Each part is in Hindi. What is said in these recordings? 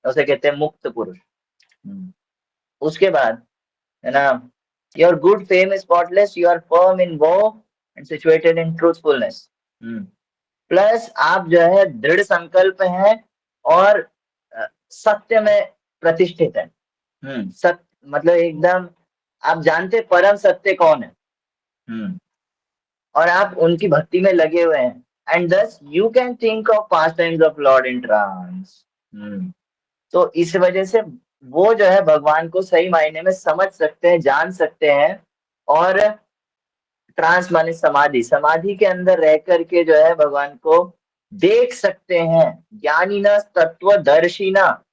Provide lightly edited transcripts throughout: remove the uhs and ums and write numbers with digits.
उसे कहते हैं मुक्त पुरुष। हम्म, उसके बाद है ना, your good fame is spotless, you are firm in vow and situated in truthfulness. Plus आप जो है दृढ़ संकल्प हैं और सत्य में प्रतिष्ठित है। सत्य मतलब एकदम आप जानते परम सत्य कौन है। हम्म और आप उनकी भक्ति में लगे हुए हैं। And thus you can think of past times of Lord in trance. तो इस वजह से वो जो है भगवान को सही मायने में समझ सकते हैं, जान सकते हैं। और ट्रांस माने समाधि, समाधि के अंदर रह करके जो है भगवान को देख सकते हैं। ज्ञानिना तत्वदर्शिना,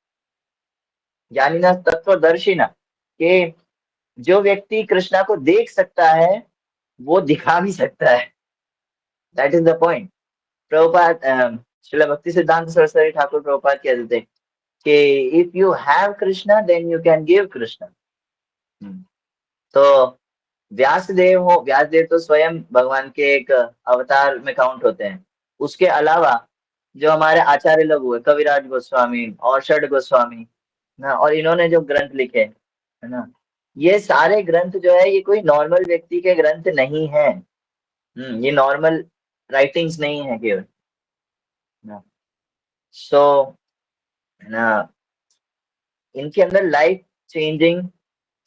ज्ञानिना तत्वदर्शिना कि जो व्यक्ति कृष्णा को देख सकता है वो दिखा भी सकता है। That is the point. Prabhupada Srila Bhakti Siddhanta Saraswati Thakur Prabhupada कहते थे कि if you have Krishna then you can give Krishna. तो व्यासदेव हो, व्यासदेव तो स्वयं भगवान के एक अवतार में काउंट होते हैं। उसके अलावा जो हमारे आचार्य लोग हुए, कविराज गोस्वामी और षड गोस्वामी ना, और इन्होंने जो ग्रंथ लिखे है ना, ये सारे ग्रंथ जो है ये कोई नॉर्मल व्यक्ति के ग्रंथ नहीं है। ये नॉर्मल राइटिंग्स नहीं है केवल ना। सो है ना, इनके अंदर लाइफ चेंजिंग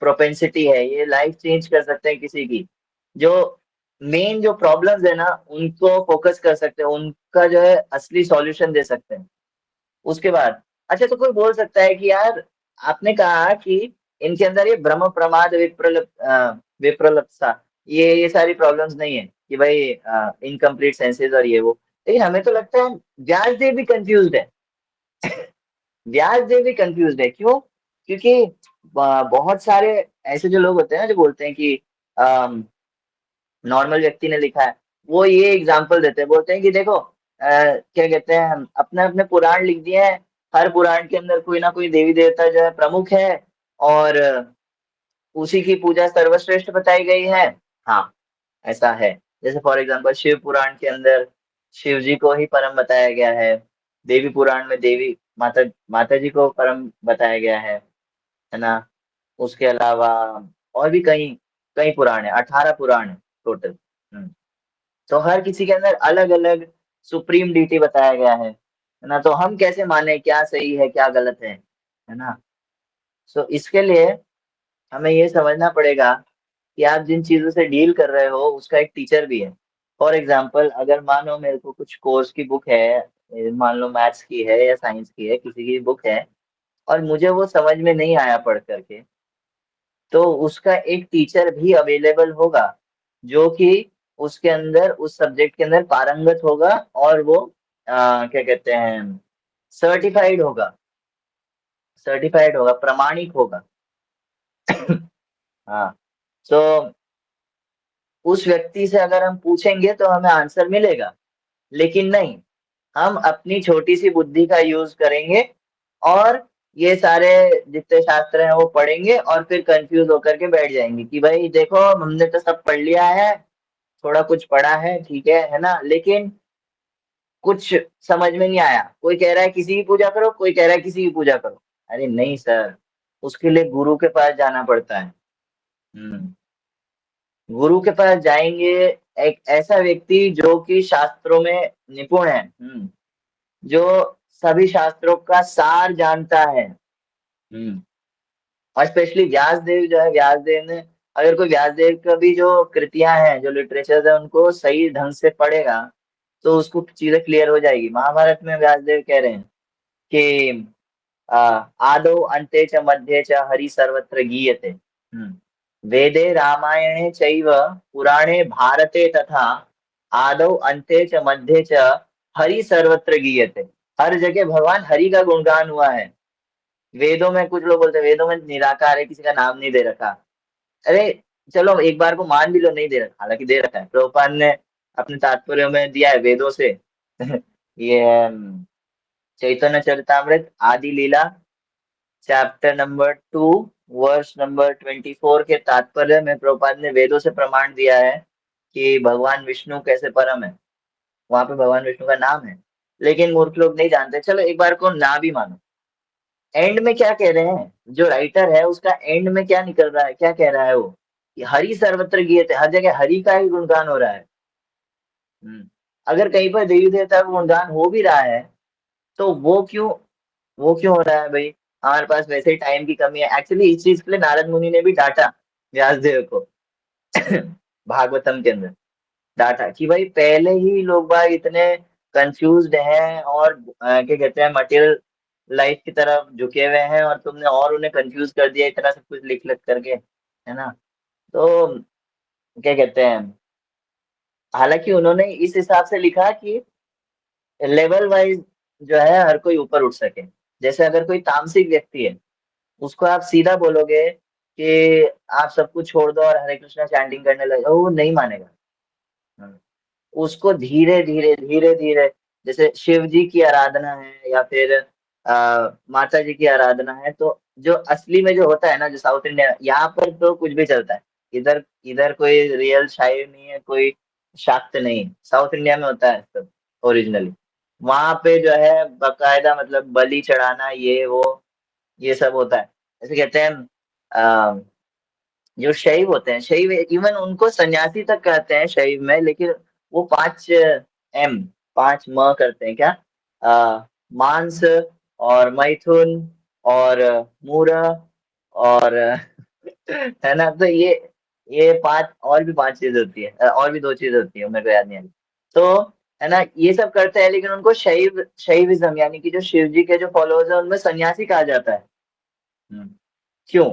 प्रोपेंसिटी है, ये लाइफ चेंज कर सकते हैं किसी की। जो मेन जो प्रॉब्लम्स है ना उनको फोकस कर सकते हैं, उनका जो है असली सॉल्यूशन दे सकते हैं। उसके बाद अच्छा, तो कोई बोल सकता है कि यार आपने कहा कि इनके अंदर ये भ्रम प्रमाद विप्रलप्सा, ये सारी प्रॉब्लम्स नहीं है कि भाई इनकम्प्लीट सेंसेस और ये वो। लेकिन हमें तो लगता है व्यासदेव भी कंफ्यूज्ड है। व्यासदेव भी कंफ्यूज्ड है, क्यों? क्योंकि बहुत सारे ऐसे जो लोग होते हैं ना जो बोलते हैं कि नॉर्मल व्यक्ति ने लिखा है, वो ये एग्जाम्पल देते हैं, बोलते हैं कि देखो क्या कहते हैं, हम अपने अपने पुराण लिख दिए हैं, हर पुराण के अंदर कोई ना कोई देवी देवता जो है प्रमुख है और उसी की पूजा सर्वश्रेष्ठ बताई गई है। हाँ, ऐसा है। जैसे फॉर एग्जाम्पल शिव पुराण के अंदर शिव जी को ही परम बताया गया है। देवी पुराण में देवी माता माता जी को परम बताया गया है ना। उसके अलावा और भी कई कई पुराण है, 18 पुराण है टोटल। तो हर किसी के अंदर अलग अलग सुप्रीम डीटी बताया गया है ना। तो हम कैसे माने क्या सही है क्या गलत है ना। सो इसके लिए हमें ये समझना पड़ेगा कि आप जिन चीजों से डील कर रहे हो उसका एक टीचर भी है। फॉर एग्जाम्पल अगर मानो मेरे को कुछ कोर्स की बुक है, मान लो मैथ्स की है या साइंस की है, किसी की बुक है, और मुझे वो समझ में नहीं आया पढ़ करके, तो उसका एक टीचर भी अवेलेबल होगा जो कि उसके अंदर उस सब्जेक्ट के अंदर पारंगत होगा और वो क्या कहते हैं, सर्टिफाइड होगा, सर्टिफाइड होगा, प्रमाणिक होगा। हाँ। तो उस व्यक्ति से अगर हम पूछेंगे तो हमें आंसर मिलेगा। लेकिन नहीं, हम अपनी छोटी सी बुद्धि का यूज करेंगे और ये सारे जितने शास्त्र हैं वो पढ़ेंगे और फिर कंफ्यूज होकर के बैठ जाएंगे कि भाई देखो हमने तो सब पढ़ लिया है, थोड़ा कुछ पढ़ा है, ठीक है ना, लेकिन कुछ समझ में नहीं आया। कोई कह रहा है किसी की पूजा करो, कोई कह रहा है किसी की पूजा करो। अरे नहीं सर, उसके लिए गुरु के पास जाना पड़ता है। हम्म गुरु के पास जाएंगे, एक ऐसा व्यक्ति जो कि शास्त्रों में निपुण है, जो सभी शास्त्रों का सार जानता है। और स्पेशली व्यासदेव जो है, व्यासदेव ने, अगर कोई व्यासदेव का भी जो कृतियां हैं, जो लिटरेचर है, उनको सही ढंग से पढ़ेगा तो उसको चीजें क्लियर हो जाएगी। महाभारत में व्यासदेव कह रहे हैं कि आदौ अन्ते च मध्ये च हरि सर्वत्र गीयते। वेदे रामायणे चैव पुराणे भारते तथा आदौ अन्ते च मध्ये च हरि सर्वत्र गीयते। हर जगह भगवान हरि का गुणगान हुआ है। वेदों में कुछ लोग बोलते हैं वेदों में निराकार है, किसी का नाम नहीं दे रखा। अरे चलो एक बार को मान भी लो नहीं दे रखा, हालांकि दे रखा है, प्रभुपाद ने अपने तात्पर्य में दिया है वेदों से। ये है चैतन्य चरितामृत आदि लीला चैप्टर नंबर 2 वर्स नंबर 24 के तात्पर्य में प्रभुपाद ने वेदों से प्रमाण दिया है कि भगवान विष्णु कैसे परम है। वहां पे भगवान विष्णु का नाम है, लेकिन मूर्ख लोग नहीं जानते। चलो एक बार को ना भी मानो, एंड में क्या कह रहे हैं, जो राइटर है उसका एंड में क्या निकल रहा है, क्या कह रहा है वो, कि हरि सर्वत्र गीयते, हर जगह हरि का ही गुणगान हो रहा है। हम्म। अगर कहीं पर देवी देवता का गुणगान हो भी रहा है, तो वो क्यों हो रहा है भाई, हमारे पास वैसे ही टाइम की कमी है। एक्चुअली इस चीज के लिए नारद मुनि ने भी डांटा व्यासदेव को भागवतम के अंदर डाटा, कि भाई पहले ही लोग बाग इतने कंफ्यूज्ड हैं और क्या कहते हैं, मटेरियल लाइफ की तरफ झुके हुए हैं, और तुमने और उन्हें कंफ्यूज कर दिया इतना सब कुछ लिख लिख करके, है ना। तो क्या कहते हैं, हालांकि उन्होंने इस हिसाब से लिखा कि लेवल वाइज जो है हर कोई ऊपर उठ सके। जैसे अगर कोई तामसिक व्यक्ति है, उसको आप सीधा बोलोगे कि आप सब कुछ छोड़ दो और हरे कृष्णा चैंटिंग करने लगे, वो नहीं मानेगा। हाँ। उसको धीरे धीरे धीरे धीरे, जैसे शिव जी की आराधना है या फिर माता जी की आराधना है, तो जो असली में जो होता है ना, जो साउथ इंडिया, यहाँ पर तो कुछ भी चलता है। इधर इधर कोई रियल शायर नहीं है, कोई शाक्त नहीं है। साउथ इंडिया में होता है सब ओरिजिनली। वहां पे जो है बकायदा मतलब बलि चढ़ाना, ये वो, ये सब होता है। जैसे कहते हैं जो शैव होते हैं, शैव इवन उनको सन्यासी तक कहते हैं शैव में, लेकिन वो 5 M, 5 म करते हैं क्या, मांस और मैथुन और मूरा और है ना। तो ये पांच, और भी 5 चीज होती है, और भी 2 चीज होती है, मेरे को याद नहीं आ रही। तो है ना, ये सब करते हैं, लेकिन उनको शैविज्म यानी कि जो शिव जी के जो फॉलोअर्स है उनमें सन्यासी कहा जाता है। हम्म। क्यों?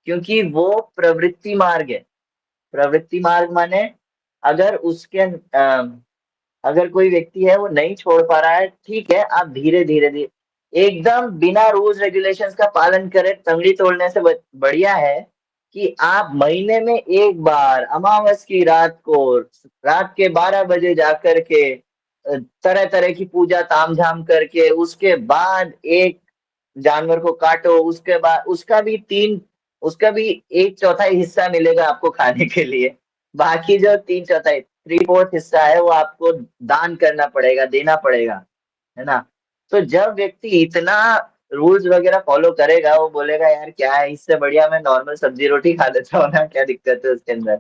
क्योंकि वो प्रवृत्ति मार्ग है। प्रवृत्ति मार्ग माने, अगर उसके अगर कोई व्यक्ति है वो नहीं छोड़ पा रहा है, ठीक है, आप धीरे धीरे धीरे एकदम बिना रूल्स रेगुलेशंस का पालन करें, तंगड़ी तोड़ने से बढ़िया है कि आप महीने में एक बार अमावस की रात को, रात के 12 बजे जाकर के तरह तरह की पूजा तामझाम करके, उसके बाद एक जानवर को काटो, उसके बाद उसका भी 1/4 हिस्सा मिलेगा आपको खाने के लिए। बाकी जो 3/4, 3/4 हिस्सा है वो आपको दान करना पड़ेगा, देना पड़ेगा, है ना। तो जब व्यक्ति इतना रूल्स वगैरह फॉलो करेगा, वो बोलेगा यार क्या है, इससे बढ़िया मैं नॉर्मल सब्जी रोटी खा लेता हूँ ना, क्या दिक्कत है उसके अंदर।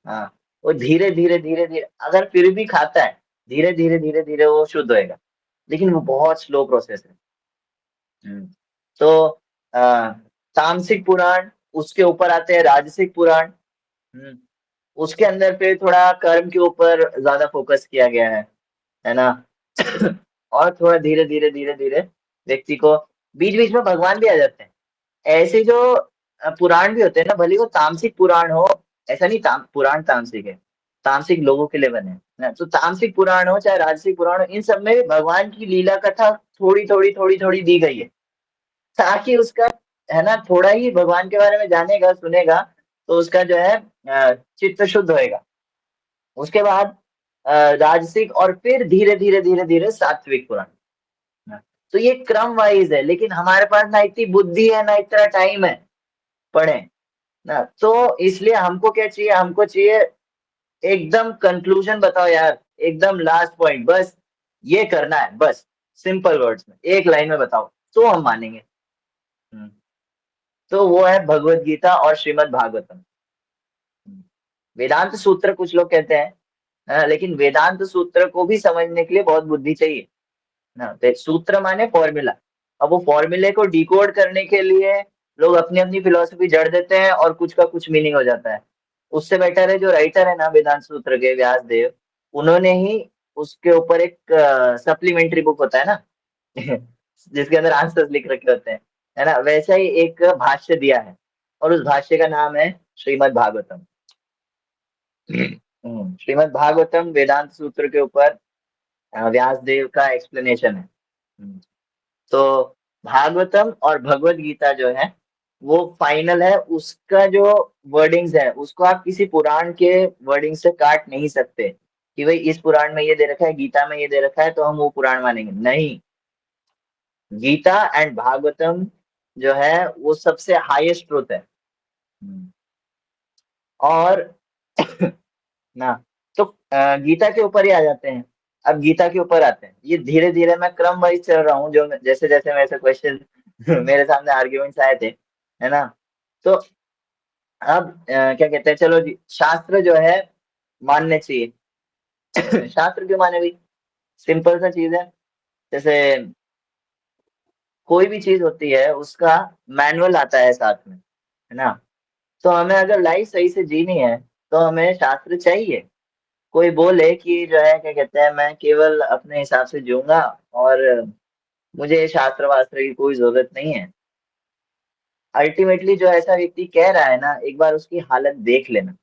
हाँ। वो धीरे धीरे धीरे धीरे अगर फिर भी खाता है, धीरे धीरे धीरे धीरे वो शुद्ध होएगा, लेकिन वो बहुत स्लो प्रोसेस है। हम्म। तो आ, तामसिक पुराण, उसके ऊपर आते हैं राजसिक पुराण। हम्म। उसके अंदर पे थोड़ा कर्म के ऊपर ज्यादा फोकस किया गया है ना। और थोड़ा धीरे धीरे धीरे धीरे व्यक्ति को, बीच बीच में भगवान भी आ जाते हैं। ऐसे जो पुराण भी होते हैं ना, भले वो तामसिक पुराण हो, ऐसा नहीं पुराण तामसिक है, तामसिक लोगों के लिए बने हैं ना। तो तामसिक पुराण हो चाहे राजसिक पुराण हो, इन सब में भगवान की लीला कथा थोड़ी थोड़ी दी गई है, ताकि उसका, है ना, थोड़ा ही भगवान के बारे में जानेगा सुनेगा, तो उसका जो है चित्त शुद्ध होएगा। उसके बाद राजसिक, और फिर धीरे धीरे धीरे धीरे सात्विक पुराण। हाँ। तो ये क्रम वाइज है, लेकिन हमारे पास ना इतनी बुद्धि है ना इतना टाइम है पढ़े ना, तो इसलिए हमको क्या चाहिए, हमको चाहिए एकदम कंक्लूजन बताओ यार, एकदम लास्ट पॉइंट, बस ये करना है बस, सिंपल वर्ड्स में एक लाइन में बताओ, तो हम मानेंगे। हम्म। तो वो है भगवत गीता और श्रीमद् भागवतम। वेदांत सूत्र कुछ लोग कहते हैं, लेकिन वेदांत सूत्र को भी समझने के लिए बहुत बुद्धि चाहिए ना। तो सूत्र माने फॉर्मूला। अब वो फॉर्मूले को डिकोड करने के लिए लोग अपनी अपनी फिलोसफी जड़ देते हैं, और कुछ का कुछ मीनिंग हो जाता है। उससे बेटर है जो राइटर है ना वेदांत सूत्र के, व्यास देव, उन्होंने ही उसके ऊपर एक सप्लीमेंट्री बुक होता है ना, जिसके अंदर आंसर्स लिख रखे होते हैं, है ना, वैसा ही एक भाष्य दिया है, और उस भाष्य का नाम है श्रीमद् भागवतम। श्रीमद् भागवतम वेदांत सूत्र के ऊपर व्यास देव का एक्सप्लेनेशन है। हम्म। तो भागवतम और भगवत गीता जो है वो फाइनल है, उसका जो वर्डिंग्स है उसको आप किसी पुराण के वर्डिंग से काट नहीं सकते, कि भाई इस पुराण में ये दे रखा है, गीता में ये दे रखा है, तो हम वो पुराण मानेंगे, नहीं। गीता एंड भागवतम जो है वो सबसे हाईएस्ट ट्रुथ है। हम्म। और ना, तो गीता के ऊपर ही आ जाते हैं। अब गीता के ऊपर आते हैं, ये धीरे धीरे मैं क्रम वाइज चल रहा हूँ, जो जैसे जैसे मेरे से क्वेश्चन मेरे सामने आर्ग्यूमेंट्स आए थे, है ना। तो अब क्या कहते हैं, चलो जी, शास्त्र जो है मानने चाहिए। शास्त्र क्यों माने भाई? सिंपल सा चीज है। जैसे कोई भी चीज होती है उसका मैनुअल आता है साथ में, है ना। तो हमें अगर लाइफ सही से जीनी है तो हमें शास्त्र चाहिए। कोई बोले कि जो है क्या कहते हैं, मैं केवल अपने हिसाब से जीऊंगा और मुझे शास्त्र वास्त्र की कोई जरूरत नहीं है, अल्टीमेटली जो ऐसा व्यक्ति कह रहा है ना, एक बार उसकी हालत देख लेना।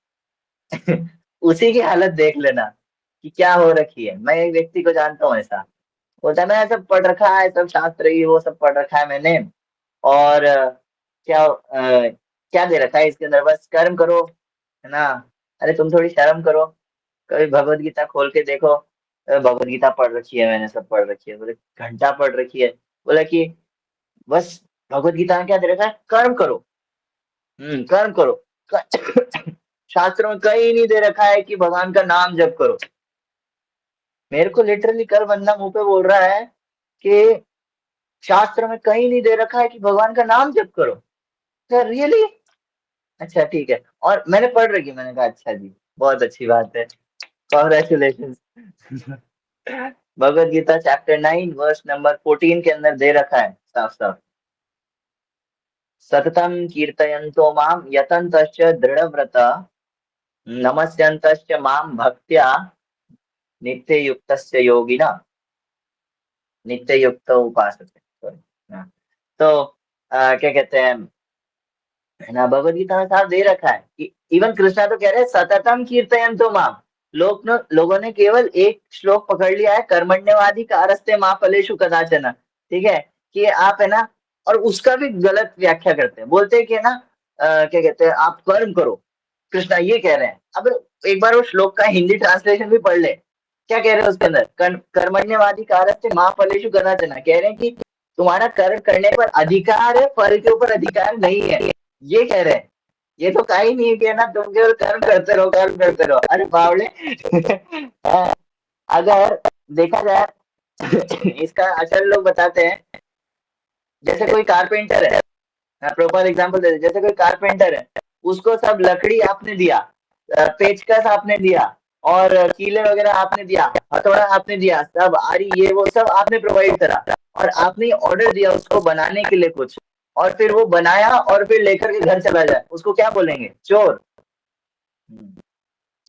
उसी की हालत देख लेना कि क्या हो रखी है। मैं एक व्यक्ति को जानता हूँ ऐसा, बोलता है मैं सब पढ़ रखा है, सब शास्त्र ये वो सब पढ़ रखा है मैंने, और क्या दे रखा है इसके अंदर, बस कर्म करो, है ना। अरे तुम थोड़ी शर्म करो, कभी भगवत गीता खोल के देखो। भगवत गीता पढ़ रखी है मैंने, सब पढ़ रखी है, बोले घंटा पढ़ रखी है। बोला कि बस भगवत गीता में क्या दे रखा है, कर्म करो। कर्म करो। शास्त्र में कहीं नहीं दे रखा है कि भगवान का नाम जप करो। मेरे को लिटरली कर बंदा मुंह पे बोल रहा है कि शास्त्र में कहीं नहीं दे रखा है कि भगवान का नाम जप करो। Sir really? अच्छा ठीक है, और मैंने पढ़ रखी, मैंने कहा अच्छा जी, बहुत अच्छी बात है, congratulation. Bhagavad Gita chapter 9 verse number 14 के अंदर दे रखा है साफ साफ, सततम कीर्तयन्तो माम यतन्तश्च दृढ़व्रता नमस्यन्तश्च माम भक्त्या नित्य युक्तस्य योगिना नित्य युक्त उपासते। Sorry, हाँ। तो क्या कहते हैं, है ना, भगवत गीता में साफ दे रखा है कि इवन कृष्णा तो कह रहे हैं सततम कीर्तयन्तो माम। लोगों ने केवल एक श्लोक पकड़ लिया है, कर्मण्यवादी कारस्ते माँ फलेषु कदाचन, ठीक है, कि आप है ना, और उसका भी गलत व्याख्या करते हैं, बोलते हैं कि है ना, क्या कहते हैं, आप कर्म करो। कृष्णा ये कह रहे हैं। अब एक बार वो श्लोक का हिंदी ट्रांसलेशन भी पढ़ ले, क्या कह रहे हैं उसके अंदर, कर्मण्यवादी कारस्ते माँ फलेषु कदाचन, कह रहे हैं कि तुम्हारा कर्म करने पर अधिकार है, फल के ऊपर अधिकार नहीं है, ये कह रहे हैं। ये तो कहीं नहीं है कि है ना तुम केवल कर्म करते रहो, कर्म करते रहो, अरे बावले। अगर देखा जाए, इसका असल लोग बताते हैं, जैसे कोई कारपेंटर है, प्रॉपर एग्जांपल दे, जैसे कोई कारपेंटर है, उसको सब लकड़ी आपने दिया, पेचकस आपने दिया, और कीले वगैरह आपने दिया, हथौड़ा आपने दिया, सब आरी ये वो सब आपने प्रोवाइड करा, और आपने ऑर्डर दिया उसको बनाने के लिए कुछ, और फिर वो बनाया और फिर लेकर के घर चला जाए, उसको क्या बोलेंगे, चोर।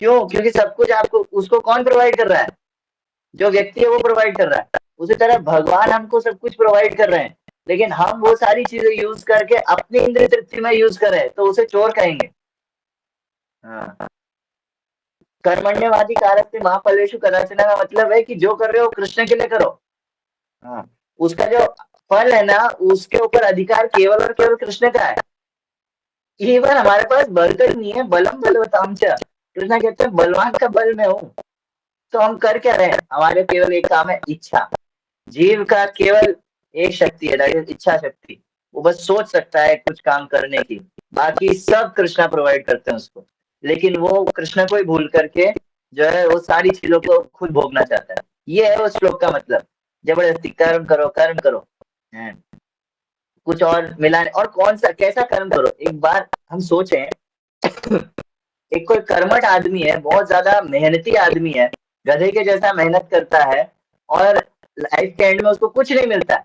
क्यों? क्योंकि सब कुछ आपको, उसको कौन प्रोवाइड कर रहा है, जो व्यक्ति है वो प्रोवाइड कर रहा है। उसी तरह भगवान हमको सब कुछ प्रोवाइड कर रहे हैं, लेकिन हम वो सारी चीजें यूज करके अपनी इंद्रिय तृप्ति में यूज कर रहे हैं, तो उसे चोर कहेंगे। हाँ। कर्मण्यवादी कारक से महाफलेषु कदाचन का मतलब है कि जो कर रहे हो कृष्ण के लिए करो। हाँ। उसका जो फल है ना, उसके ऊपर अधिकार केवल और केवल कृष्ण का है। इवन हमारे पास बलकर नहीं है, बलम बलवताम च, कृष्ण कहते हैं बलवान का बल में हूँ। तो हम कर क्या रहे हैं, हमारे केवल एक काम है, इच्छा। जीव का केवल एक शक्ति है, दैट इज इच्छा शक्ति। वो बस सोच सकता है कुछ काम करने की, बाकी सब कृष्णा प्रोवाइड करते हैं उसको। लेकिन वो कृष्णा को ही भूल करके जो है वो सारी चीजों को खुद भोगना चाहता है। ये है उस श्लोक का मतलब, जबरदस्ती कर्म करो, कर्म करो, है। कुछ और मिला नहीं। और कौन सा कैसा कर्म करो, एक बार हम सोचें, एक कोई कर्मठ आदमी है, बहुत ज्यादा मेहनती आदमी है, गधे के जैसा मेहनत करता है, और लाइफ के एंड में उसको कुछ नहीं मिलता है।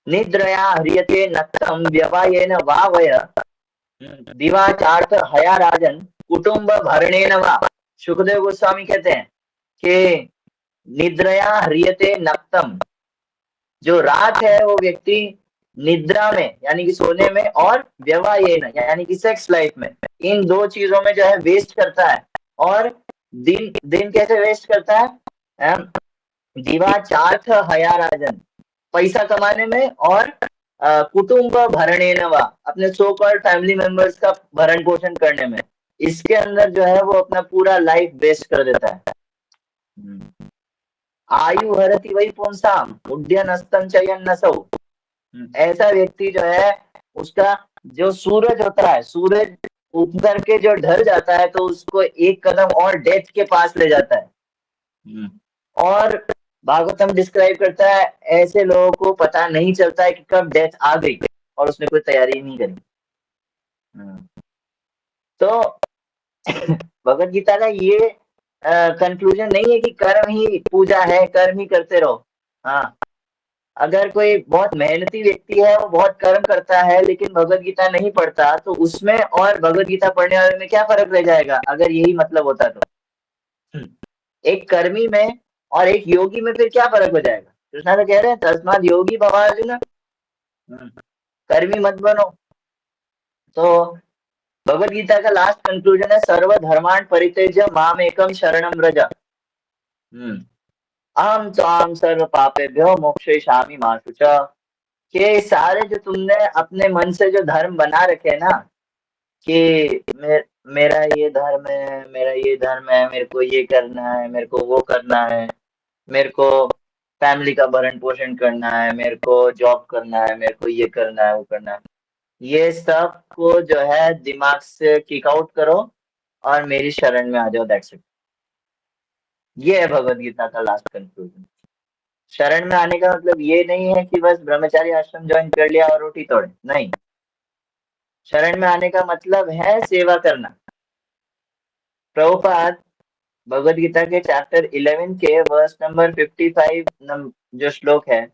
निद्रया ह्रियते नक्तम व्यवायेन वा वय दिवाचार्थ हया राजन कुटुंब भरणेन वा। सुखदेव गोस्वामी कहते हैं कि निद्रया ह्रियते नक्तम, जो रात है वो व्यक्ति निद्रा में यानी कि सोने में, और व्यवायेन यानी कि सेक्स लाइफ में, इन दो चीजों में जो है वेस्ट करता है। और दिन दिन कैसे वेस्ट करता है, दिवाचार्थ हया राजन, पैसा कमाने में, और कुटुंब भरणेन वा, अपने सो कॉल्ड फैमिली मेंबर्स का भरण पोषण करने में, इसके अंदर जो है वो अपना पूरा लाइफ वेस्ट कर देता है। आयु हरति वही पुंसाम उड्डयन अस्तम चयन नसौ। ऐसा व्यक्ति जो है, उसका जो सूरज होता है, सूरज उग करके जो ढल जाता है तो उसको एक कदम और डेथ के पास ले जाता है। और भागवतम डिस्क्राइब करता है ऐसे लोगों को पता नहीं चलता है कि कब डेथ आ गई और उसने कोई तैयारी नहीं करी। हम्म, तो भगवत गीता का ये कंक्लूजन नहीं है कि कर्म ही पूजा है, कर्म ही करते रहो। हाँ, अगर कोई बहुत मेहनती व्यक्ति है, वो बहुत कर्म करता है लेकिन भगवत गीता नहीं पढ़ता, तो उसमें और भगवत गीता पढ़ने वाले में क्या फर्क रह जाएगा, अगर यही मतलब होता तो। हम्म, एक कर्मी में और एक योगी में फिर क्या फर्क हो जाएगा? कृष्णा तो कह रहे हैं तस्माद योगी भव अर्जुन। कर्मी मत बनो। तो भगवत गीता का लास्ट कंक्लूजन है सर्व धर्मान् परित्यज्य माम एकम शरणम व्रज। अहम त्वाम सर्व पापेभ्यो मोक्षयिष्यामि मा शुचः। कि सारे जो तुमने अपने मन से जो धर्म बना रखे हैं ना, कि मेरा ये धर्म है, मेरा ये धर्म है, मेरे को ये करना है, मेरे को वो करना है, मेरे को फैमिली का भरण पोषण करना है, मेरे को जॉब करना है, मेरे को ये करना है, वो करना है, ये सब को जो है दिमाग से किक आउट करो और मेरी शरण में आ जाओ, दैट्स इट। ये है भगवत गीता का लास्ट कंक्लूजन। शरण में आने का मतलब ये नहीं है कि बस ब्रह्मचारी आश्रम ज्वाइन कर लिया और रोटी तोड़े, नहीं। शरण में आने का मतलब है सेवा करना। प्रभुपाद भगवत गीता के चैप्टर 11 के वर्स नंबर 55 जो श्लोक है,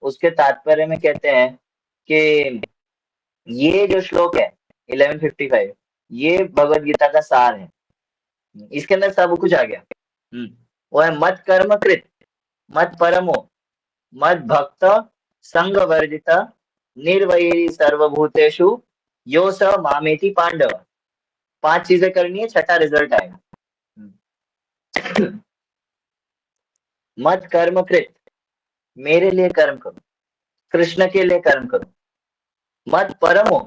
उसके तात्पर्य में कहते हैं कि ये जो श्लोक है 1155, ये भगवत गीता का सार है। इसके अंदर सब कुछ आ गया। वो है मत कर्म कृत, मत परमो, मत भक्त, संग वर्जित, निर्वैरी सर्वभूतेषु, यो स मामेति पांडव। 5 चीजें करनी है, छठा रिजल्ट आएगा। मत कर्म कृत, मेरे लिए कर्म करो, कृष्ण के लिए कर्म करो। मत परमो,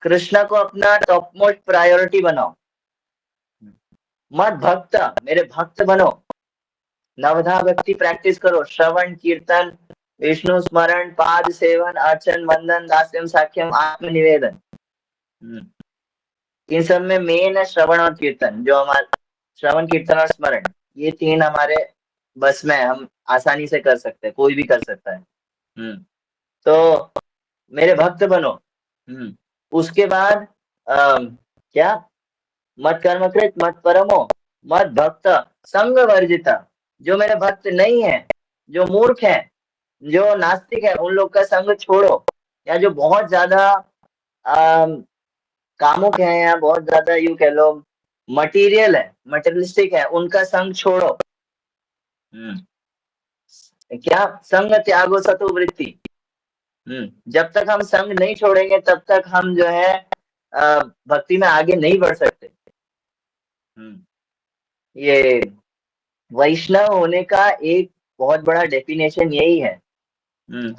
कृष्ण को अपना टॉप मोस्ट प्रायोरिटी बनाओ। मत भक्त, मेरे भक्त बनो, नवधा भक्ति प्रैक्टिस करो, श्रवण कीर्तन, विष्णु स्मरण, पाद सेवन, अर्चन, वंदन, दास्यम, साख्यम, आत्मनिवेदन। इन सब में मेन है श्रवण और कीर्तन, जो हमारे श्रवण कीर्तन और स्मरण, ये 3 हमारे बस में, हम आसानी से कर सकते हैं, कोई भी कर सकता है। तो मेरे भक्त बनो। उसके बाद क्या, मत कर्म कृत, मत परमो, मत भक्त, संग वर्जिता। जो मेरे भक्त नहीं है, जो मूर्ख है, जो नास्तिक है, उन लोग का संग छोड़ो। या जो बहुत ज्यादा कामुक है, या बहुत ज्यादा यू कह लो मटीरियल है, मटेरियलिस्टिक है, उनका संग छोड़ो। क्या, संग त्यागो सतो वृत्ति। जब तक हम संग नहीं छोड़ेंगे तब तक हम जो है भक्ति में आगे नहीं बढ़ सकते। ये वैष्णव होने का एक बहुत बड़ा डेफिनेशन यही है।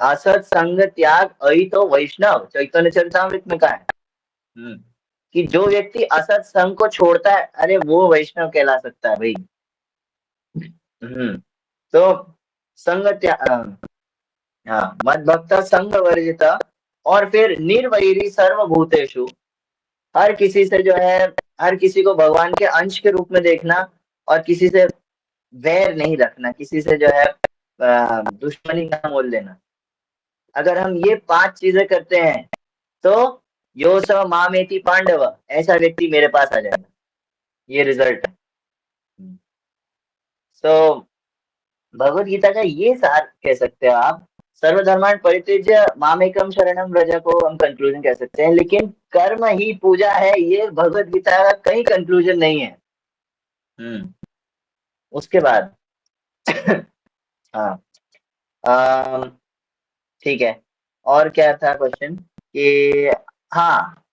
असत संग त्याग अहि तो वैष्णव, चैतन्य चरितामृत में कहा है कि जो व्यक्ति असत संग को छोड़ता है, अरे वो वैष्णव कहला सकता है भाई। तो संग त्याग, हाँ, मत भक्त संग वर्जिता, और फिर निर्वैरी सर्वभूतेषु, हर किसी से जो है, हर किसी को भगवान के अंश के रूप में देखना, और किसी से वैर नहीं रखना, किसी से जो है दुश्मनी ना मोल लेना। अगर हम ये 5 चीजें करते हैं तो यो स मामेति पांडव, ऐसा व्यक्ति मेरे पास आ जाएगा। ये रिजल्ट है। तो भगवत गीता का ये सार कह सकते हो आप। सर्वधर्मान् परित्यज्य मामेकम शरणम व्रज को हम कंक्लूजन कह सकते हैं, लेकिन कर्म ही पूजा है, ये भगवत गीता का कहीं कंक्लूजन नहीं है। उसके बाद हाँ, ठीक है, और क्या था क्वेश्चन कि, हाँ,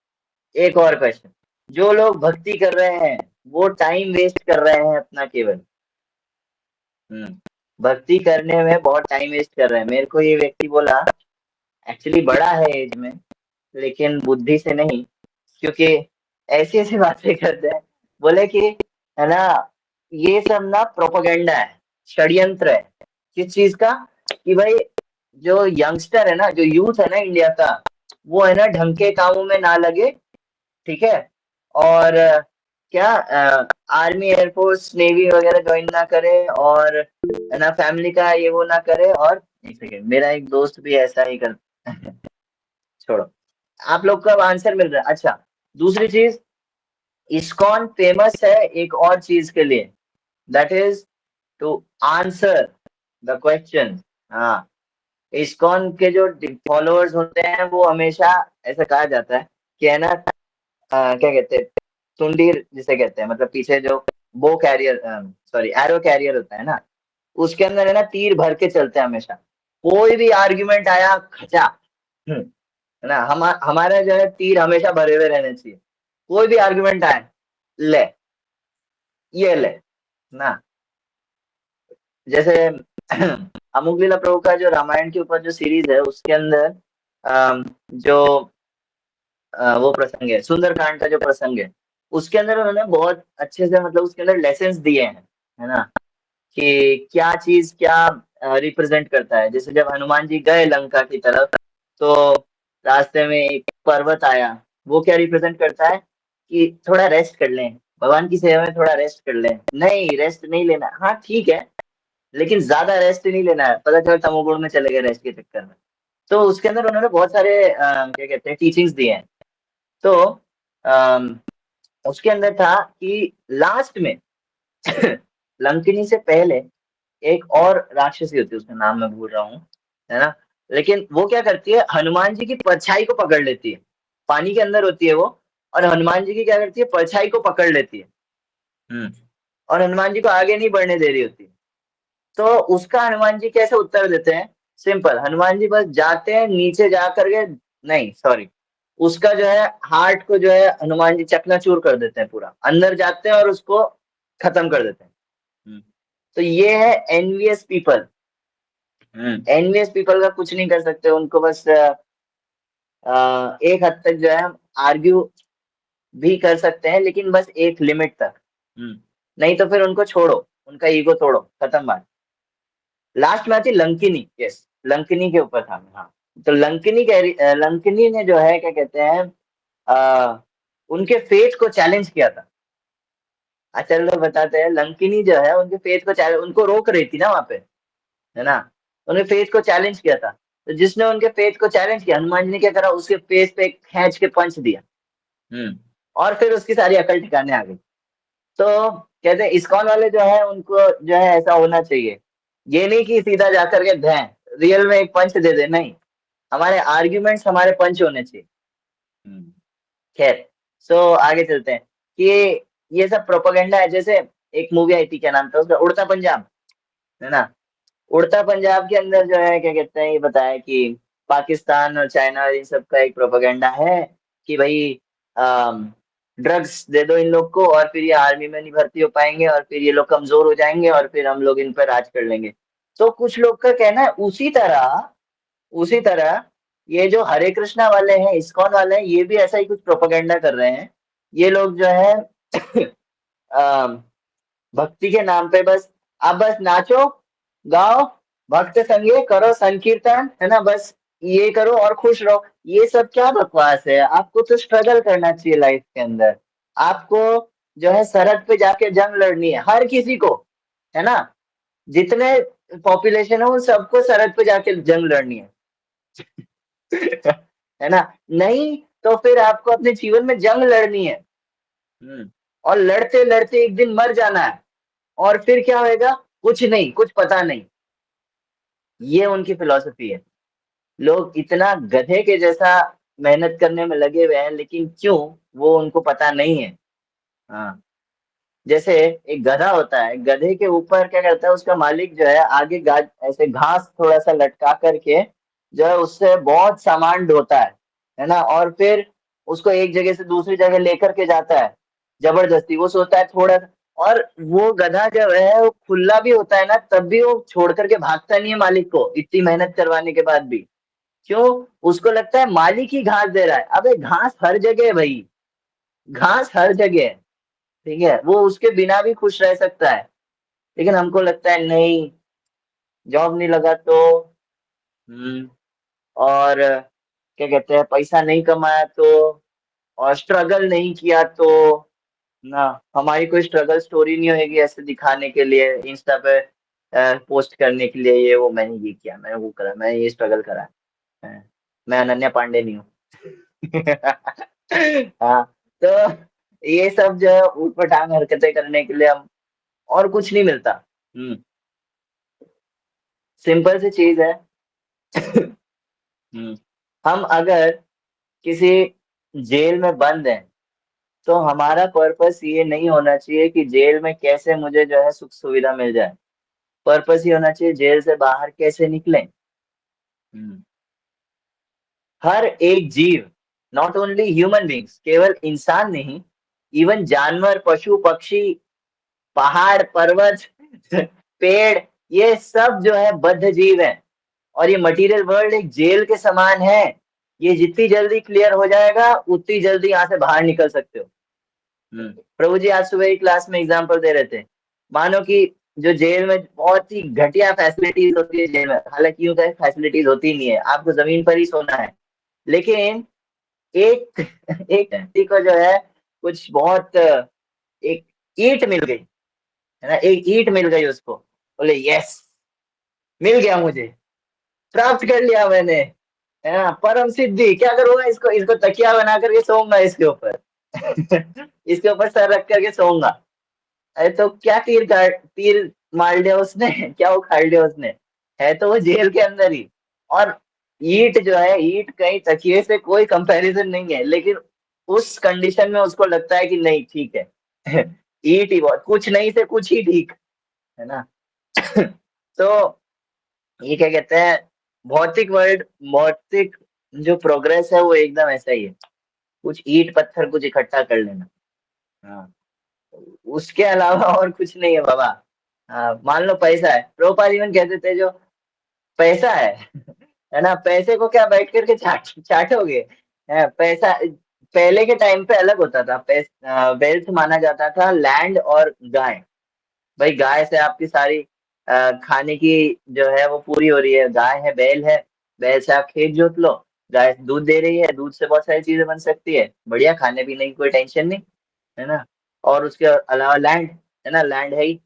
एक और क्वेश्चन, जो लोग भक्ति कर रहे हैं वो टाइम वेस्ट कर रहे हैं अपना केवल। भक्ति करने में बहुत टाइम वेस्ट कर रहे हैं। मेरे को ये व्यक्ति बोला, एक्चुअली बड़ा है एज में, लेकिन बुद्धि से नहीं, क्योंकि ऐसी ऐसी बातें करते हैं। बोले कि है ना, ये सब ना प्रोपेगेंडा है, षड्यंत्र है। किस चीज का? कि भाई जो यंगस्टर है ना, जो यूथ है ना इंडिया का, वो है ना ढंग के कामों में ना लगे, ठीक है, और क्या आर्मी एयरफोर्स नेवी वगैरह ज्वाइन ना करे और है ना फैमिली का ये वो ना करे। और एक सेकेंड, मेरा एक दोस्त भी ऐसा ही कर छोड़ो, आप लोग का आंसर मिल रहा है। अच्छा, दूसरी चीज, इस्कॉन फेमस है एक और चीज के लिए, that is to answer the question. हाँ, इस्कॉन के जो फॉलोअर्स होते हैं वो हमेशा, ऐसा कहा जाता है कि है ना, क्या कहते हैं, तुंडीर जिसे कहते हैं, मतलब पीछे जो बो कैरियर, सॉरी एरो कैरियर होता है ना, उसके अंदर है ना तीर भर के चलते हैं हमेशा। कोई भी आर्ग्यूमेंट आया, खचा, है ना, हमारा जो है तीर हमेशा भरे हुए रहने चाहिए। कोई भी आर्ग्यूमेंट आए, ले, ये ले ना। जैसे अमुक लीला प्रभु का जो रामायण के ऊपर जो सीरीज है उसके अंदर जो वो प्रसंग है, सुंदरकांड का जो प्रसंग है, उसके अंदर उन्होंने बहुत अच्छे से, मतलब उसके अंदर लेसन्स दिए हैं, है ना, कि क्या चीज क्या रिप्रेजेंट करता है। जैसे जब हनुमान जी गए लंका की तरफ, तो रास्ते में एक पर्वत आया, वो क्या रिप्रेजेंट करता है कि थोड़ा रेस्ट कर लें, भगवान की सेवा में थोड़ा रेस्ट कर लें। नहीं, रेस्ट नहीं लेना, हाँ ठीक है, लेकिन ज्यादा रेस्ट नहीं लेना है, पता चला तमोगुण में चले गए रेस्ट के चक्कर में। तो उसके अंदर उन्होंने बहुत सारे क्या कहते हैं टीचिंग्स दिए हैं। तो अम, उसके अंदर था कि लास्ट में लंकिनी से पहले एक और राक्षसी होती है, उसका नाम मैं भूल रहा हूँ, है ना, लेकिन वो क्या करती है, हनुमान जी की परछाई को पकड़ लेती है। पानी के अंदर होती है वो, और हनुमान जी की क्या करती है, परछाई को पकड़ लेती है। और हनुमान जी को आगे नहीं बढ़ने दे रही होती। तो उसका हनुमान जी कैसे उत्तर देते हैं, सिंपल, हनुमान जी बस जाते हैं नीचे जा करके, नहीं सॉरी, उसका जो है हार्ट को जो है हनुमान जी चकनाचूर कर देते हैं, पूरा अंदर जाते हैं और उसको खत्म कर देते हैं। तो ये है एनवीएस पीपल। एनवीएस पीपल का कुछ नहीं कर सकते, उनको बस एक हद तक जो है हम आर्ग्यू भी कर सकते हैं, लेकिन बस एक लिमिट तक। नहीं तो फिर उनको छोड़ो, उनका ईगो तोड़ो, खत्म बात। लास्ट में आती लंकिनी, यस, लंकिनी के ऊपर था। हाँ, तो लंकिनी कह रही, लंकिनी ने जो है क्या कहते हैं, आ, उनके फेथ को चैलेंज किया था। आचार्य लोग बताते हैं लंकिनी जो है उनके फेथ को चैलेंज, उनको रोक रही थी ना वहां पे, है ना, उन्हें फेथ को चैलेंज किया था। तो जिसने उनके फेथ को चैलेंज किया, हनुमान जी ने क्या करा, उसके फेस पे खींच के पंच दिया। और फिर उसकी सारी अकल ठिकाने आ गई। तो कहते हैं इस्कॉन वाले जो है उनको जो है ऐसा होना चाहिए, ये नहीं कि सीधा जाकर के धैं रियल में एक पंच दे दे, नहीं, हमारे आर्ग्यूमेंट्स हमारे पंच होने चाहिए। खैर, सो आगे चलते हैं कि ये सब प्रोपेगेंडा है। जैसे एक मूवी आई थी, क्या नाम था उसका, उड़ता पंजाब, है ना, उड़ता पंजाब के अंदर जो है क्या कहते हैं, ये बताया कि पाकिस्तान और चाइना और इन सब का एक प्रोपेगेंडा है कि भाई ड्रग्स दे दो इन लोग को, और फिर ये आर्मी में नहीं भर्ती हो पाएंगे, और फिर ये लोग कमजोर हो जाएंगे, और फिर हम लोग इन पर राज कर लेंगे। तो कुछ लोग का कहना है उसी तरह ये जो हरे कृष्णा वाले हैं, इस्कॉन वाले हैं, ये भी ऐसा ही कुछ प्रोपेगेंडा कर रहे हैं। ये लोग जो है अम, भक्ति के नाम पे बस, आप बस नाचो, गाओ, भक्त संगे करो संकीर्तन, है ना, बस ये करो और खुश रहो। ये सब क्या बकवास है, आपको तो स्ट्रगल करना चाहिए लाइफ के अंदर। आपको जो है सरहद पे जाके जंग लड़नी है, हर किसी को, है ना, जितने पॉपुलेशन है उन सबको सरहद पे जाके जंग लड़नी है। है ना, नहीं तो फिर आपको अपने जीवन में जंग लड़नी है। और लड़ते लड़ते एक दिन मर जाना है, और फिर क्या होएगा, कुछ नहीं, कुछ पता नहीं। ये उनकी फिलॉसफी है। लोग इतना गधे के जैसा मेहनत करने में लगे हुए हैं, लेकिन क्यों, वो उनको पता नहीं है। हाँ, जैसे एक गधा होता है, गधे के ऊपर क्या करता है उसका मालिक, जो है आगे ऐसे घास थोड़ा सा लटका करके जो है उससे बहुत सामान ढोता है ना, और फिर उसको एक जगह से दूसरी जगह लेकर के जाता है जबरदस्ती। वो सोचता है थोड़ा, और वो गधा जो है वो खुला भी होता है ना, तब भी वो छोड़ करके भागता नहीं है मालिक को, इतनी मेहनत करवाने के बाद भी। क्यों, उसको लगता है मालिक ही घास दे रहा है। अबे घास हर जगह है भाई, घास हर जगह है, ठीक है, वो उसके बिना भी खुश रह सकता है। लेकिन हमको लगता है नहीं, जॉब नहीं लगा तो, हम्म, और क्या कहते हैं, पैसा नहीं कमाया तो, और स्ट्रगल नहीं किया तो, ना, हमारी कोई स्ट्रगल स्टोरी नहीं होगी ऐसे दिखाने के लिए इंस्टा पे पोस्ट करने के लिए, ये वो मैंने ये किया, मैंने वो करा, मैंने ये स्ट्रगल करा है। मैं अनन्या पांडे नहीं हूँ। हाँ, तो ये सब जो है ऊटपटांग हरकतें करने के लिए हम, और कुछ नहीं मिलता। सिंपल सी चीज है। हम्म, हम अगर किसी जेल में बंद हैं, तो हमारा पर्पस ये नहीं होना चाहिए कि जेल में कैसे मुझे जो है सुख सुविधा मिल जाए। पर्पस ये होना चाहिए जेल से बाहर कैसे निकलें। हम्म, हर एक जीव, नॉट ओनली ह्यूमन बींग्स, केवल इंसान नहीं, इवन जानवर, पशु पक्षी, पहाड़ पर्वत, पेड़, ये सब जो है बद्ध जीव है। और ये मटेरियल वर्ल्ड एक जेल के समान है। ये जितनी जल्दी क्लियर हो जाएगा उतनी जल्दी यहाँ से बाहर निकल सकते हो। प्रभु जी आज सुबह ही क्लास में एग्जांपल दे रहे थे। मानो कि जो जेल में बहुत ही घटिया फैसिलिटीज होती है जेल में, हालांकि यूं तो फैसिलिटीज होती नहीं है, आपको जमीन पर ही सोना है, लेकिन एक एक व्यक्ति को जो है कुछ बहुत एक ईंट मिल गई, है ना, एक ईंट मिल गई उसको, बोले यस, मिल गया मुझे, प्राप्त कर लिया मैंने, है ना, परम सिद्धि। क्या करूंगा, इसको इसको तकिया बना करके सोऊंगा इसके ऊपर। इसके ऊपर सर रख करके सोऊंगा। अरे तो क्या तीर मार लिया उसने, क्या उखाड़ लिया उसने, है तो वो जेल के अंदर ही। और ईंट जो है, ईंट कहीं तकिए से कोई कंपैरिजन नहीं है, लेकिन उस कंडीशन में उसको लगता है कि नहीं ठीक है। ईंट ही बहुत, कुछ नहीं से कुछ ही ठीक, है ना। तो ये क्या कहते हैं, भौतिक वर्ल्ड, भौतिक जो प्रोग्रेस है वो एकदम ऐसा ही है, कुछ ईंट पत्थर कुछ इकट्ठा कर लेना। हाँ, उसके अलावा और कुछ नहीं है बाबा। हाँ, मान लो पैसा है, प्रोपा जीवन कहते थे जो पैसा है ना, पैसे को क्या बैठ करके चाटोगे, है पैसा। पहले के टाइम पे अलग होता था, वेल्थ माना जाता था लैंड और गाय। भाई गाय से आपकी सारी खाने की जो है वो पूरी हो रही है, गाय है, बैल है, बैल से आप खेत जोत लो, गाय दूध दे रही है, दूध से बहुत सारी चीजें बन सकती है, बढ़िया, खाने पीने की कोई टेंशन नहीं, है ना। और उसके अलावा लैंड, है ना, लैंड है ही,